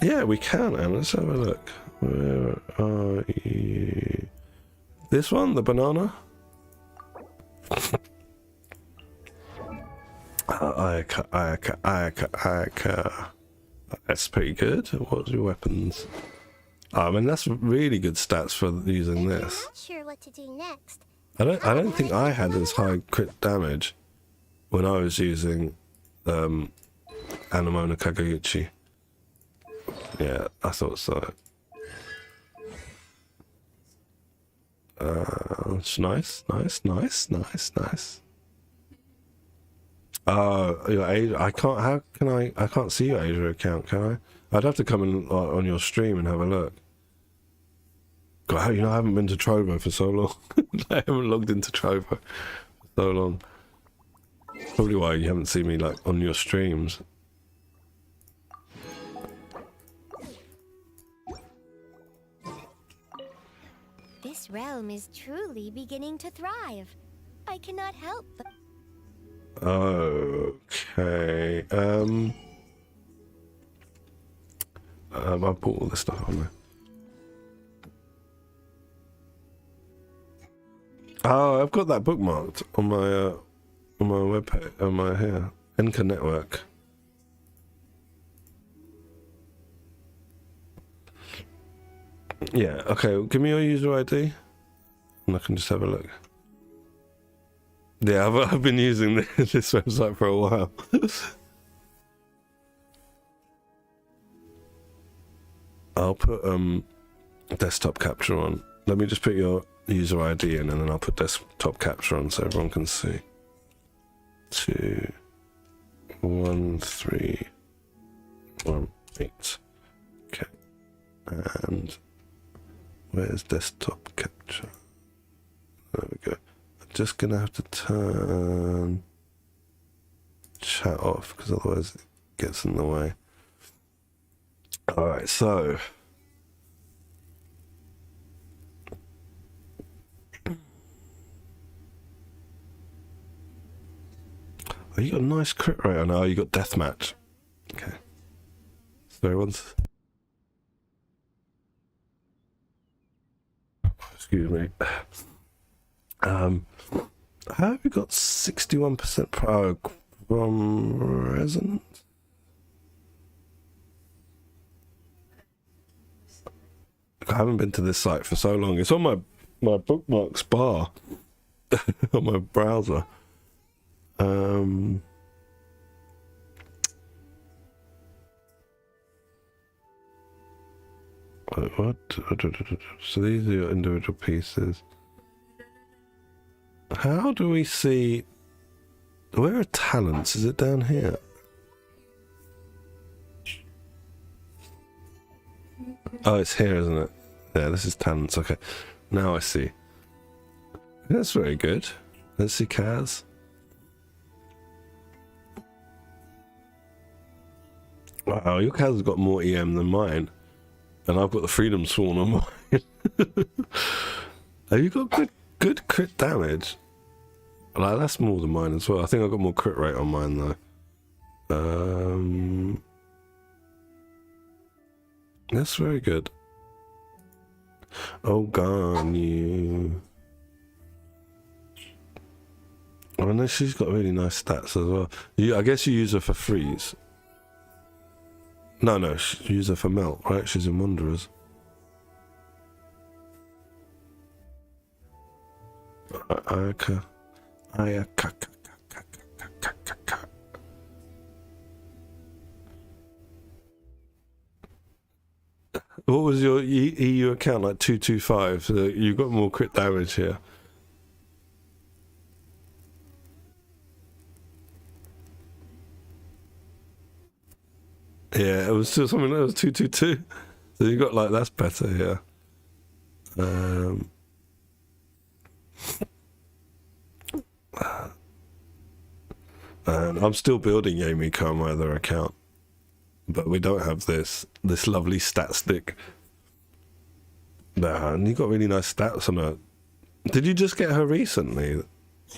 Yeah, we can, and let's have a look. Where are you? This one, the banana? Ayaka. That's pretty good. What's your weapons? I mean, that's really good stats for using this. I'm not sure what to do next. I don't think I had as high crit damage when I was using Anamona Kagaguchi. Yeah, I thought so. It's nice. Your Asia, I can't see your Asia account, can I? I'd have to come in on your stream and have a look. God, I haven't been to Trovo for so long. I haven't logged into Trovo for so long. Probably why you haven't seen me on your streams. This realm is truly beginning to thrive. I cannot help but... Okay. I bought all this stuff on there. Oh, I've got that bookmarked on my webpage, on my here. Enka Network. Yeah, okay, give me your user ID and I can just have a look. Yeah, I've been using this website for a while. I'll put desktop capture on. Let me just put your user ID in and then I'll put desktop capture on so everyone can see. 2 1 3 1 8. Okay. And where's desktop capture? There we go. I'm just gonna have to turn chat off because otherwise it gets in the way. Alright, so oh, you got a nice crit rate. I know you got deathmatch. Okay. So everyone's... Excuse me. How have we got 61% pro from Resonance? I haven't been to this site for so long. It's on my bookmarks bar on my browser. What? So these are your individual pieces. How do we see Where are talents? Is it down here? Oh, it's here, isn't it? Yeah, this is talents. Okay, now I see. That's very good. Let's see Kaz. Wow, your Kaz has got more EM than mine. And I've got the Freedom Sworn on mine. Have you got good crit damage? Like, that's more than mine as well. I think I've got more crit rate on mine though. That's very good. Oh, gone you. I know she's got really nice stats as well. I guess you use her for freeze. No, you use her for melt, right? She's in Wanderers. Okay. What was your EU account, like 225? So you got more crit damage here. Yeah, it was still something that was 222. So you got like, that's better, yeah. And I'm still building Yamiko on my other account. But we don't have this lovely stat stick. Nah, and you got really nice stats on her. Did you just get her recently,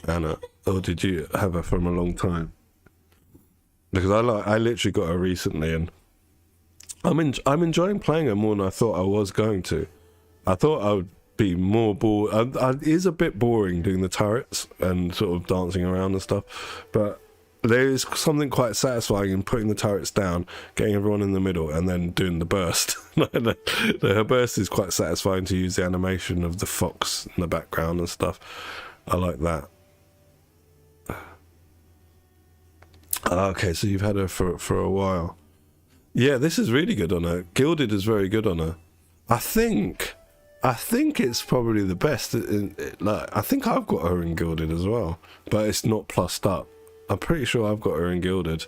Anna? Or did you have her from a long time? Because I literally got her recently, and I'm enjoying playing her more than I thought I was going to. I thought I would be more bored. It is a bit boring doing the turrets and sort of dancing around and stuff, but there is something quite satisfying in putting the turrets down, getting everyone in the middle, and then doing the burst. Her burst is quite satisfying to use the animation of the fox in the background and stuff. I like that. Okay, so you've had her for a while. Yeah, this is really good on her. Gilded is very good on her. I think it's probably the best. I think I've got her in Gilded as well, but it's not plussed up. I'm pretty sure I've got her in Gilded.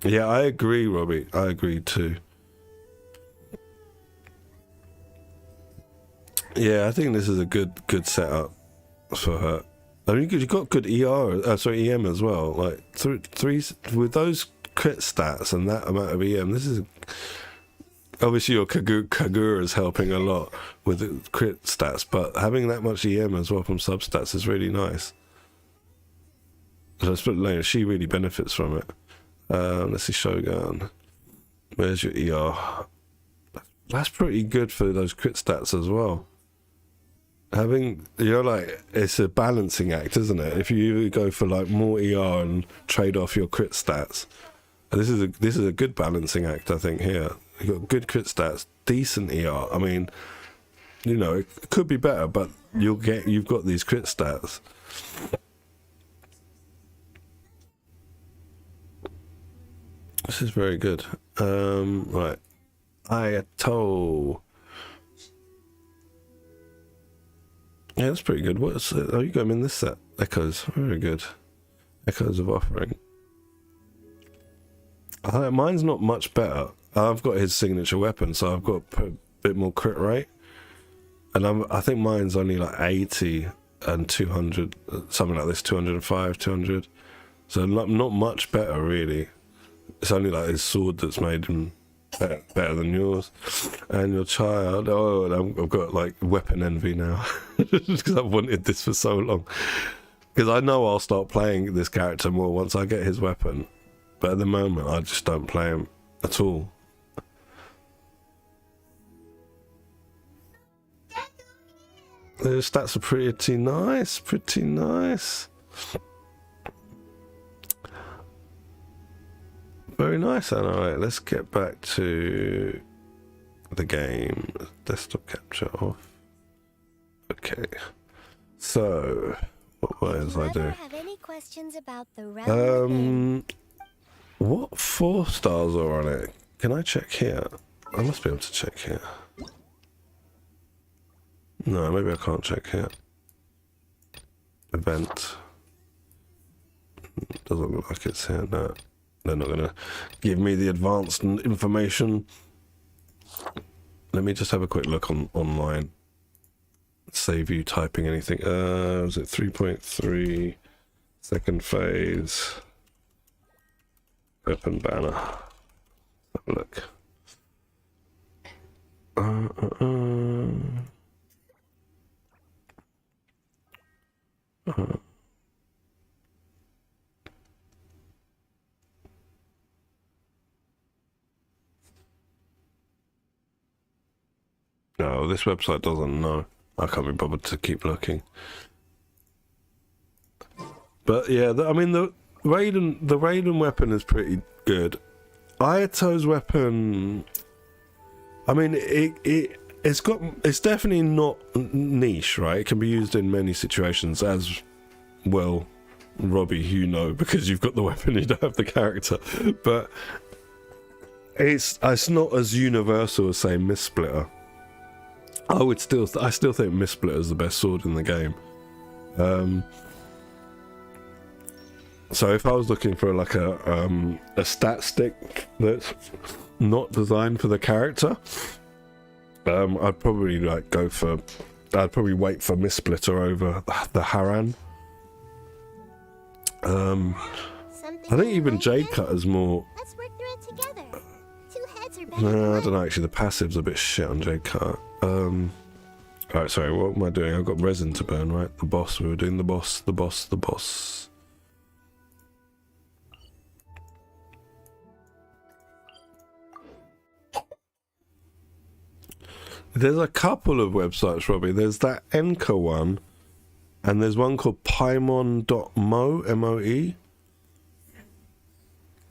Yeah, I agree, Robbie. I agree too. Yeah, I think this is a good setup for her. I mean, you've got good EM as well. Like three with those crit stats and that amount of EM. This is obviously your Kagura is helping a lot with the crit stats, but having that much EM as well from substats is really nice. So she really benefits from it. Let's see, Shogun. Where's your ER? That's pretty good for those crit stats as well. Having, like, it's a balancing act, isn't it? If you go for like more ER and trade off your crit stats, and this is a good balancing act, I think. Here you've got good crit stats, decent ER. I mean, it could be better, but you've got these crit stats. This is very good. Right, Ayato. Yeah, that's pretty good. You got him in this set. Echoes, very good. Echoes of Offering. Mine's not much better. I've got his signature weapon, so I've got a bit more crit rate. And I think mine's only like 80 and 200, something like this, 205, 200. So not much better, really. It's only like his sword that's made him better than yours. And your child, I've got like weapon envy now. Because I've wanted this for so long. Because I know I'll start playing this character more once I get his weapon. But at the moment, I just don't play him at all. The stats are pretty nice, pretty nice. Very nice, and alright, let's get back to the game. Desktop capture off. Okay. So, what else I do? Have any questions about the round? What 4 stars are on it? Can I check here? I must be able to check here. No, maybe I can't check here. event. Doesn't look like it's here. No, they're not gonna give me the advanced information. Let me just have a quick look online. Save you typing anything. Was it 3.3 second phase? Open banner. Have a look. No, this website doesn't know. I can't be bothered to keep looking. But yeah, I mean the Raiden weapon is pretty good. Ayato's weapon, I mean it's definitely not niche, right? It can be used in many situations, as well, Robbie, you know, because you've got the weapon, you don't have the character. But it's not as universal as, say, Mist Splitter. I still think Mist Splitter is the best sword in the game. So if I was looking for like a stat stick that's not designed for the character, I'd probably I'd probably wait for Mist Splitter over the Haran. I think even Jade Cut is more. Let's work through it together. Two heads are better No, than I one. don't know. Actually, the passive's a bit shit on Jade Cut. Alright, sorry. What am I doing? I've got resin to burn, right? The boss. We were doing the boss. There's a couple of websites, Robbie. There's that Enka one, and there's one called Paimon.mo, M-O-E.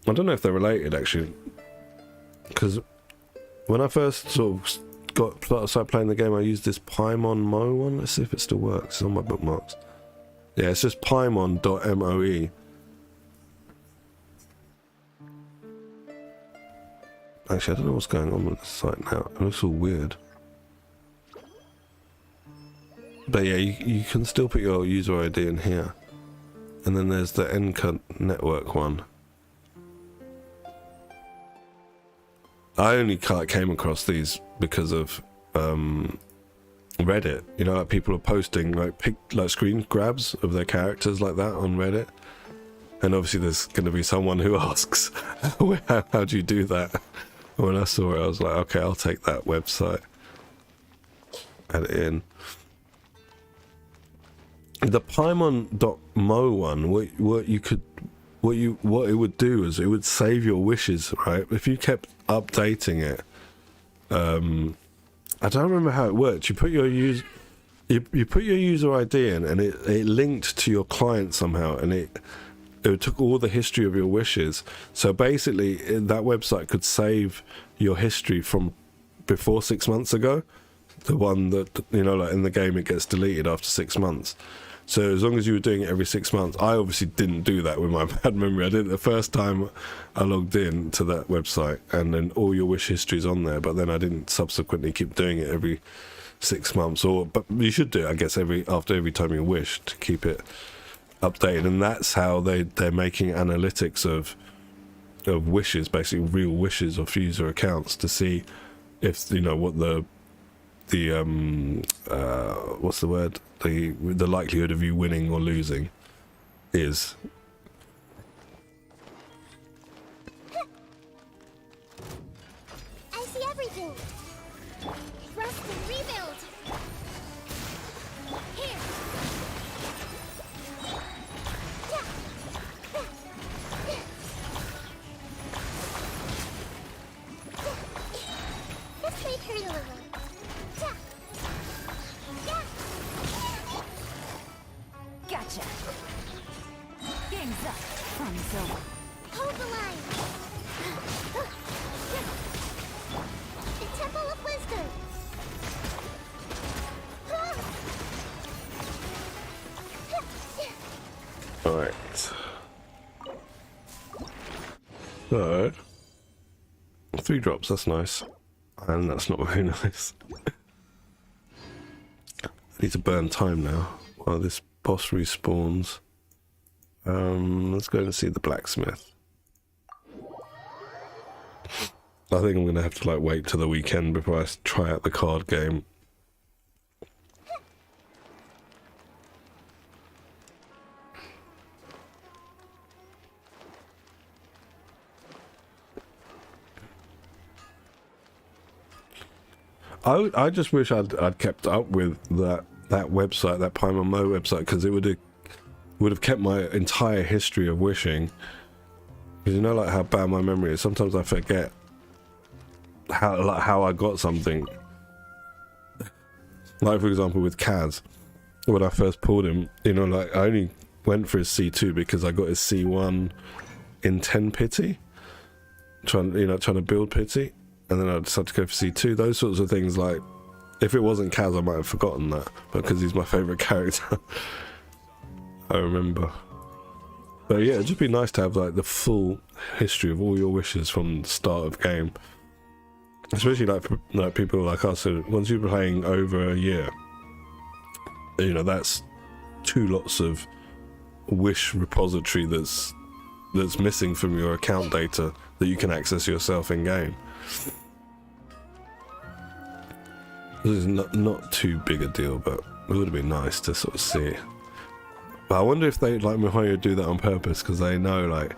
I don't know if they're related, actually. Because when I first sort of started playing the game, I used this Paimon Mo one. Let's see if it still works. It's on my bookmarks. Yeah, it's just Paimon.moe. Actually, I don't know what's going on with the site now. It looks all weird. But yeah, you can still put your user ID in here. And then there's the Enka network one. I only came across these because of Reddit. You know, like people are posting like screen grabs of their characters like that on Reddit. And obviously there's going to be someone who asks, how do you do that? And when I saw it, I was like, okay, I'll take that website. Add it in. The Paimon.mo one, what it would do is it would save your wishes, right? If you kept updating it, I don't remember how it worked. You put your you put your user ID in, and it linked to your client somehow, and it took all the history of your wishes. So basically, that website could save your history from before 6 months ago. The one that, you know, like in the game, it gets deleted after 6 months. So as long as you were doing it every 6 months, I obviously didn't do that with my bad memory. I did it the first time I logged in to that website, and then all your wish history's on there. But then I didn't subsequently keep doing it every 6 months, but you should do it, I guess, after every time you wish, to keep it updated. And that's how they're making analytics of wishes, basically real wishes of user accounts, to see if, you know, what the what's the word, the likelihood of you winning or losing is. I see everything. Rust and rebuild. Here. This may hurt a little. Gotcha. Game's up. Fun's over. Hold the line. The Temple of Wisdom. Alright. So 3 drops, that's nice. And that's not very nice. I need to burn time now while this boss respawns. Let's go and see the blacksmith. I think I'm gonna have to like wait till the weekend before I try out the card game. I just wish I'd kept up with that website, that Paimon Mo website, because it would have kept my entire history of wishing. Because you know, like how bad my memory is. Sometimes I forget how I got something. Like for example with Kaz, when I first pulled him, you know, like I only went for his C2 because I got his C1 in 10 pity, trying to build pity. And then I decided to go for C2. Those sorts of things, like, if it wasn't Kaz, I might have forgotten that. But because he's my favourite character, I remember. But yeah, it'd just be nice to have, like, the full history of all your wishes from the start of game. Especially, like people like us, so once you're playing over a year, you know, that's 2 lots of wish repository that's missing from your account data that you can access yourself in-game. This is not too big a deal, but it would have been nice to sort of see. But I wonder if they, like Mihoyo, do that on purpose, because they know, like,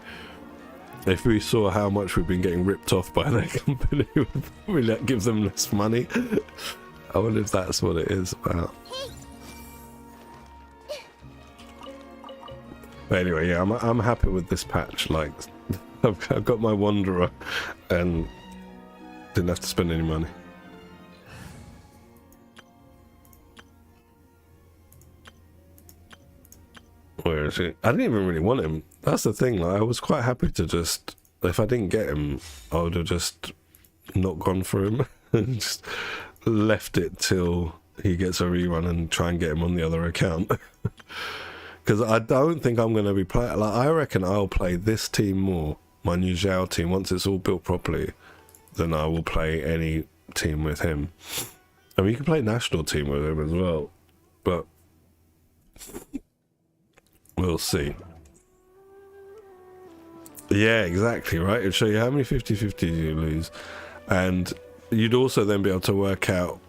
if we saw how much we've been getting ripped off by their company, we let give them less money. I wonder if that's what it is about. But anyway, yeah, I'm happy with this patch. Like, I've got my Wanderer, and didn't have to spend any money. Where is he? I didn't even really want him. That's the thing. Like, I was quite happy to just, if I didn't get him, I would have just not gone for him and just left it till he gets a rerun and try and get him on the other account. Because I don't think I'm going to be playing. Like, I reckon I'll play this team more, my new Zhao team, once it's all built properly, than I will play any team with him. I mean, you can play national team with him as well, but we'll see. Yeah, exactly, right? It'll show you how many 50-50s you lose, and you'd also then be able to work out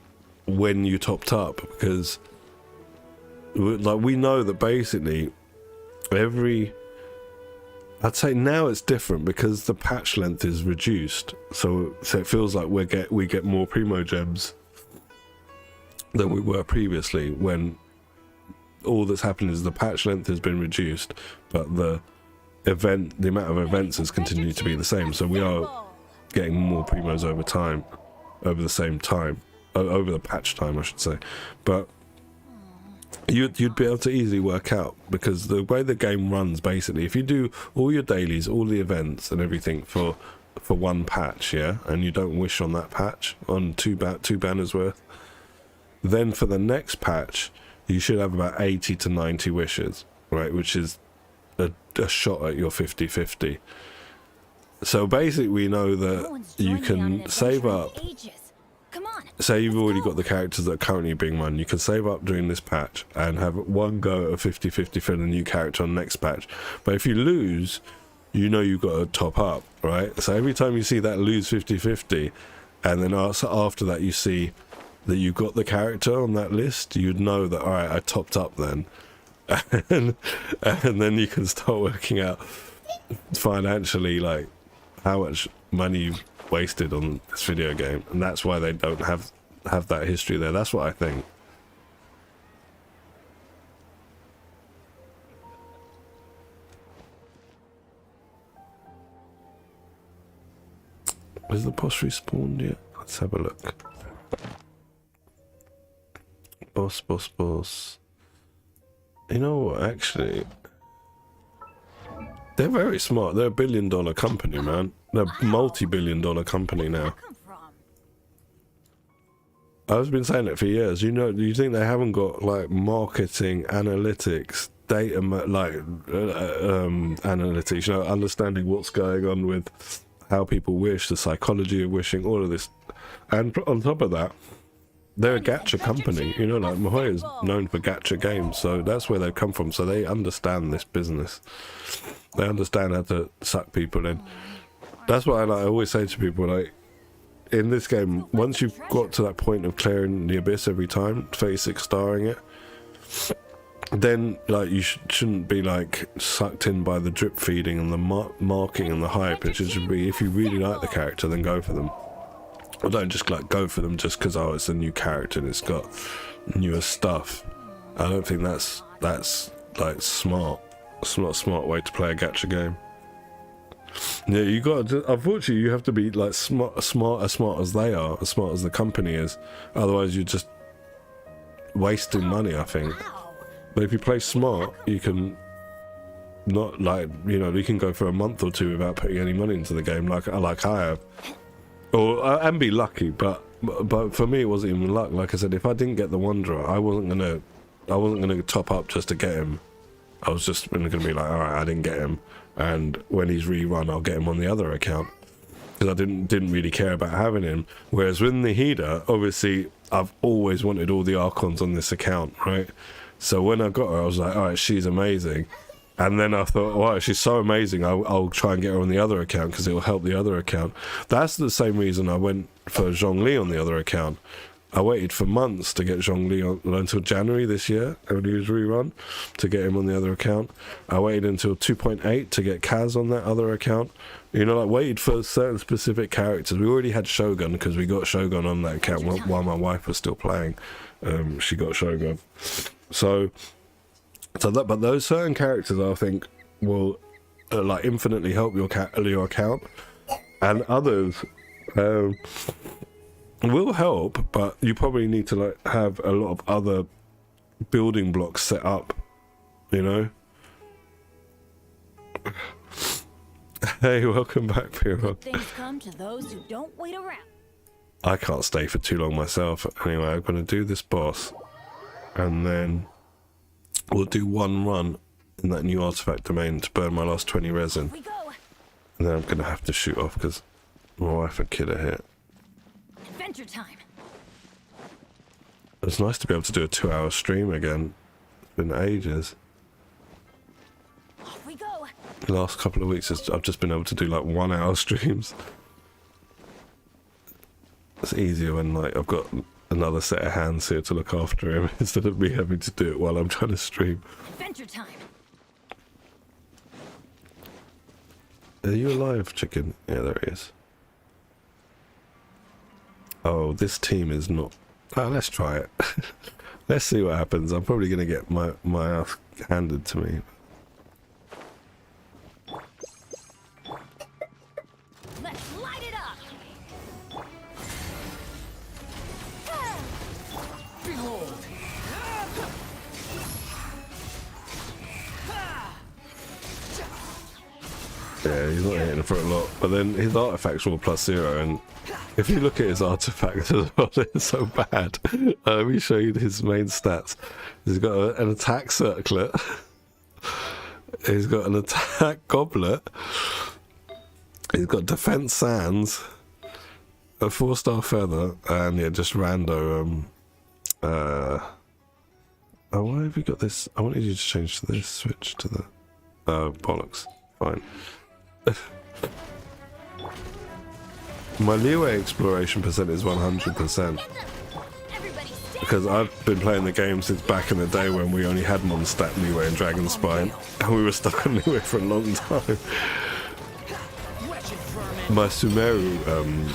when you topped up, because like we know that basically I'd say now it's different because the patch length is reduced, so it feels like we get more primo gems than we were previously, when all that's happened is the patch length has been reduced, but the amount of events has continued to be the same. So we are getting more primos over time, over the same time, over the patch time, I should say. But you'd be able to easily work out, because the way the game runs, basically, if you do all your dailies, all the events and everything for one patch, yeah, and you don't wish on that patch, on two banners worth, then for the next patch you should have about 80 to 90 wishes, right, which is a shot at your 50-50. So basically we know that you can save up. Say you've already got the characters that are currently being run, you can save up during this patch and have one go at a 50-50 for the new character on the next patch. But if you lose, you know you've got to top up, right? So every time you see that lose 50-50, and then after that you see that you've got the character on that list, you'd know that, alright, I topped up then. And then you can start working out financially, like, how much money you've wasted on this video game, and that's why they don't have that history there. That's what I think. Is the boss respawned yet? Let's have a look. Boss. You know what, actually, they're very smart. They're a billion-dollar company, man. They're a multi-billion-dollar company now. I've been saying it for years. You know, you think they haven't got, like, marketing, analytics, data, analytics, you know, understanding what's going on with how people wish, the psychology of wishing, all of this. And on top of that, they're a gacha company, you know, like Mahoy is known for gacha games, so that's where they come from, so they understand this business. They understand how to suck people in. That's what I always say to people, like, in this game, once you've got to that point of clearing the abyss every time, 36 starring it, then like you shouldn't be like sucked in by the drip feeding and the marking and the hype. It should be, if you really like the character, then go for them. Or don't just like go for them just because, oh, it's a new character and it's got newer stuff. I don't think that's like smart. It's not a smart way to play a gacha game. Yeah, you got to, unfortunately you have to be like smart as they are, as smart as the company is, otherwise you're just wasting money, I think. But if you play smart, you can not, like, you know, you can go for a month or two without putting any money into the game, like I have, or and be lucky. But for me, it wasn't even luck. Like I said, if I didn't get the Wanderer, I wasn't gonna top up just to get him. I was just gonna be like, all right, I didn't get him, and when he's rerun, I'll get him on the other account, because I didn't really care about having him. Whereas with Nahida, obviously, I've always wanted all the Archons on this account, right? So when I got her, I was like, all right, she's amazing. And then I thought, wow, she's so amazing, I'll try and get her on the other account because it will help the other account. That's the same reason I went for Zhongli on the other account. I waited for months to get Zhongli on, until January this year, when he was rerun, to get him on the other account. I waited until 2.8 to get Kaz on that other account. You know, like, waited for certain specific characters. We already had Shogun, because we got Shogun on that account while my wife was still playing. She got Shogun. So that, but those certain characters, I think, will like infinitely help your account, and others will help, but you probably need to like have a lot of other building blocks set up, you know. Hey, welcome back, Piro. Things come to those who don't wait around. I can't stay for too long myself. Anyway, I'm going to do this boss, and then we'll do one run in that new artifact domain to burn my last 20 resin. We go. And then I'm going to have to shoot off because my wife and kid are here. Adventure time. It's nice to be able to do a 2-hour stream again. It's been ages. Off we go. The last couple of weeks, I've just been able to do like 1-hour streams. It's easier when like I've got another set of hands here to look after him instead of me having to do it while I'm trying to stream. Adventure time. Are you alive, chicken? Yeah, there he is. Oh, this team is not... Oh, let's try it. Let's see what happens. I'm probably going to get my ass handed to me. Let's light it up. Behold! Yeah, he's not hitting for a lot. But then his artifacts are all +0, and if you look at his artifacts as well, they're so bad. Let me show you his main stats. He's got an attack circlet. He's got an attack goblet. He's got defense sands, a 4-star feather, and yeah, just rando. Oh, why have you got this? I wanted you to change to this. Switch to the. Oh, bollocks. Fine. My leeway exploration percent is 100%. Because I've been playing the game since back in the day when we only had Mondstadt, Leeway and Dragon Spine, and we were stuck on Leeway for a long time. My Sumeru,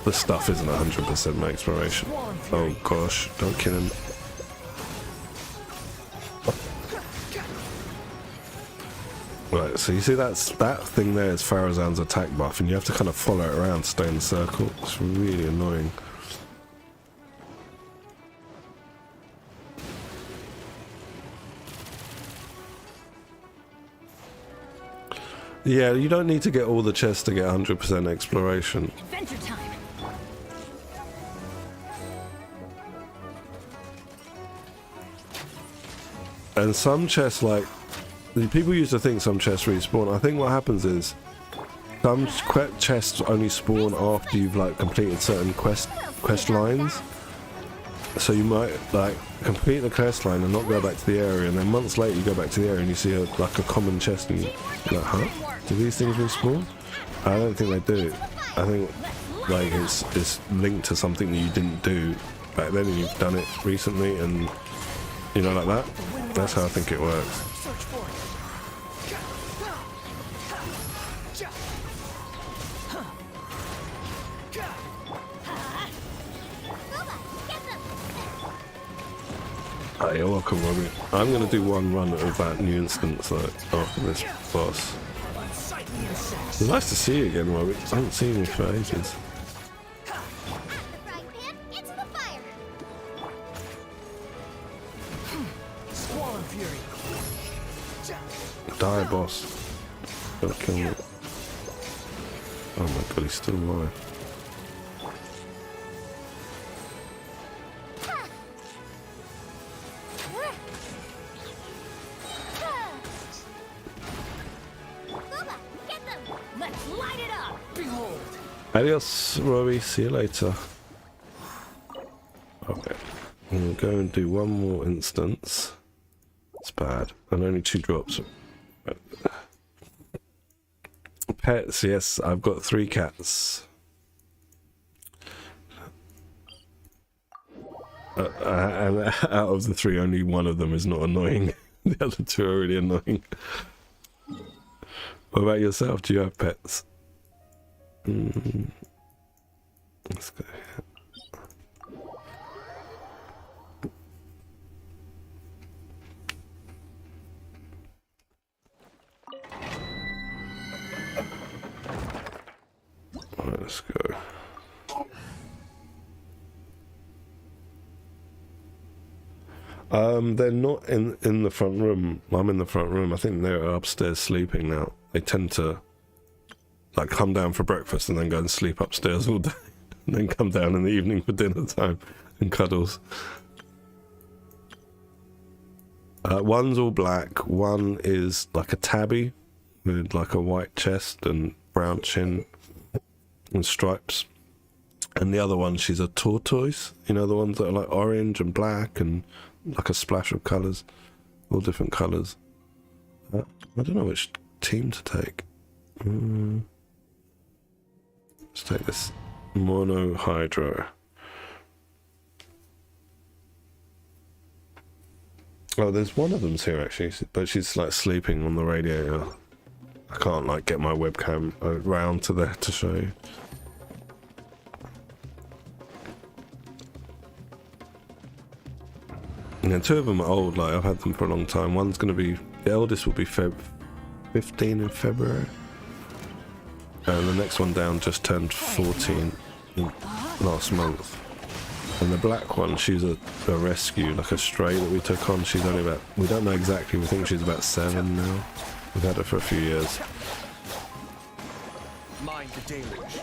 the stuff isn't 100% my exploration. Oh gosh, don't kill him. Right, so you see that thing there is Farazan's attack buff, and you have to kind of follow it around to stay in the circle. It's really annoying. Yeah, you don't need to get all the chests to get 100% exploration. Adventure time. And some chests, like, people used to think some chests respawn. I think what happens is some chests only spawn after you've like completed certain quest lines. So you might like complete the quest line and not go back to the area, and then months later you go back to the area and you see like a common chest, and you're like, huh? Do these things respawn? I don't think they do. I think like it's linked to something that you didn't do back then and you've done it recently, and you know, like that. That's how I think it works. Search for it. Oh, you're welcome, Robbie. I'm gonna do one run of that new instance after this boss. It's nice to see you again, Robbie. I haven't seen you for ages. The frying pan into the fire. Squall Fury. Die, boss. Gotta kill me. Oh my god, he's still alive. Booba, get them. Let's light it up! Behold. Adios, Robbie. See you later. Okay. I'm gonna go and do one more instance. It's bad. And only 2 drops. Pets, yes, I've got 3 cats. And out of the 3, only one of them is not annoying. The other 2 are really annoying. What about yourself? Do you have pets? Let's go here. Alright, let's go. They're not in the front room. I'm in the front room. I think they're upstairs sleeping now. They tend to like come down for breakfast and then go and sleep upstairs all day, and then come down in the evening for dinner time and cuddles. One's all black. One is like a tabby with like a white chest and brown chin and stripes. And the other one, she's a tortoise. You know, the ones that are like orange and black and like a splash of colours. All different colours. I don't know which team to take. Let's take this Mono Hydro. Oh, there's one of them's here actually, but she's like sleeping on the radiator. I can't like get my webcam around to there to show you. Yeah, 2 of them are old, like I've had them for a long time. One's gonna be, the eldest will be 15 in February. And the next one down just turned 14 last month. And the black one, she's a rescue, like a stray that we took on. She's only about, we don't know exactly, we think she's about 7 now. We've had her for a few years. Mind the deluge.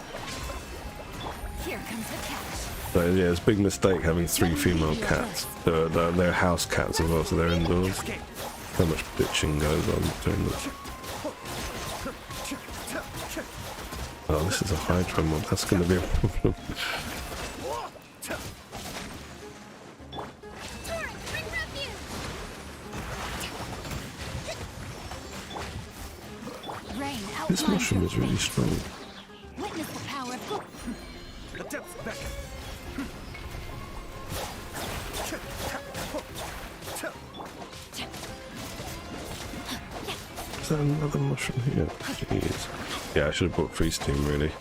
Here comes the catch. So yeah, it's a big mistake having 3 female cats. They're house cats as well, so they're indoors. So much bitching goes on during this. Oh, this is a Hydra mob. That's going to be a problem. Rain This outlines mushroom your is really fate. strong. Witness the power of The depths beckon. Is that another mushroom here? Jeez. Yeah, I should have brought Freeze Team really.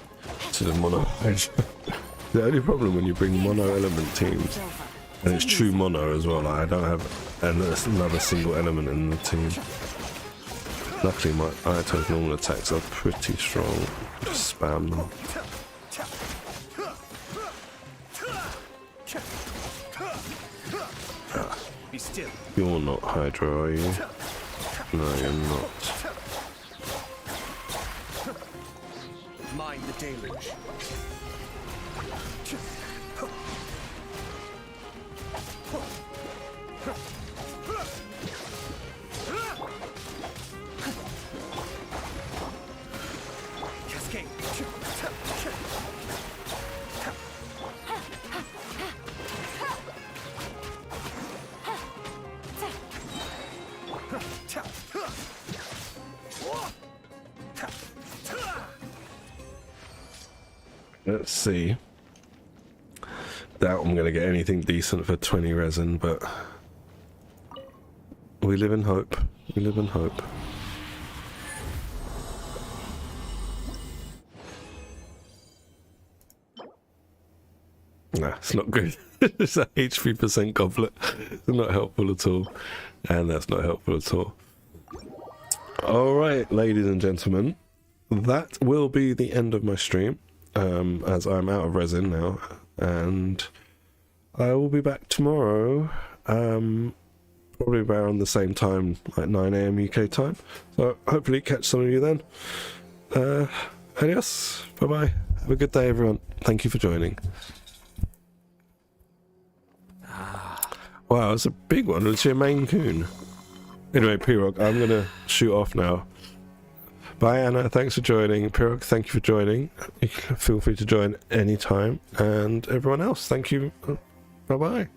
Instead of mono. The only problem when you bring mono element teams, and it's true mono as well, like I don't have another single element in the team. Luckily my Ayato's normal attacks are pretty strong. Just spam them. Be still. You're not Hydra, are you? No, you're not. Mind the deluge. Cascade. Let's see. Doubt I'm going to get anything decent for 20 resin, but we live in hope. We live in hope. Nah, it's not good. It's a HP% goblet. It's not helpful at all. And that's not helpful at all. Alright, ladies and gentlemen. That will be the end of my stream. As I'm out of resin now. And I will be back tomorrow. Probably around the same time, like 9 AM UK time. So hopefully catch some of you then. Adios. Bye-bye. Have a good day, everyone. Thank you for joining. Wow, it's a big one. It's your Maine Coon. Anyway, Pirog, I'm going to shoot off now. Bye, Anna. Thanks for joining. Pirog, thank you for joining. You can feel free to join anytime. And everyone else, thank you. Bye-bye.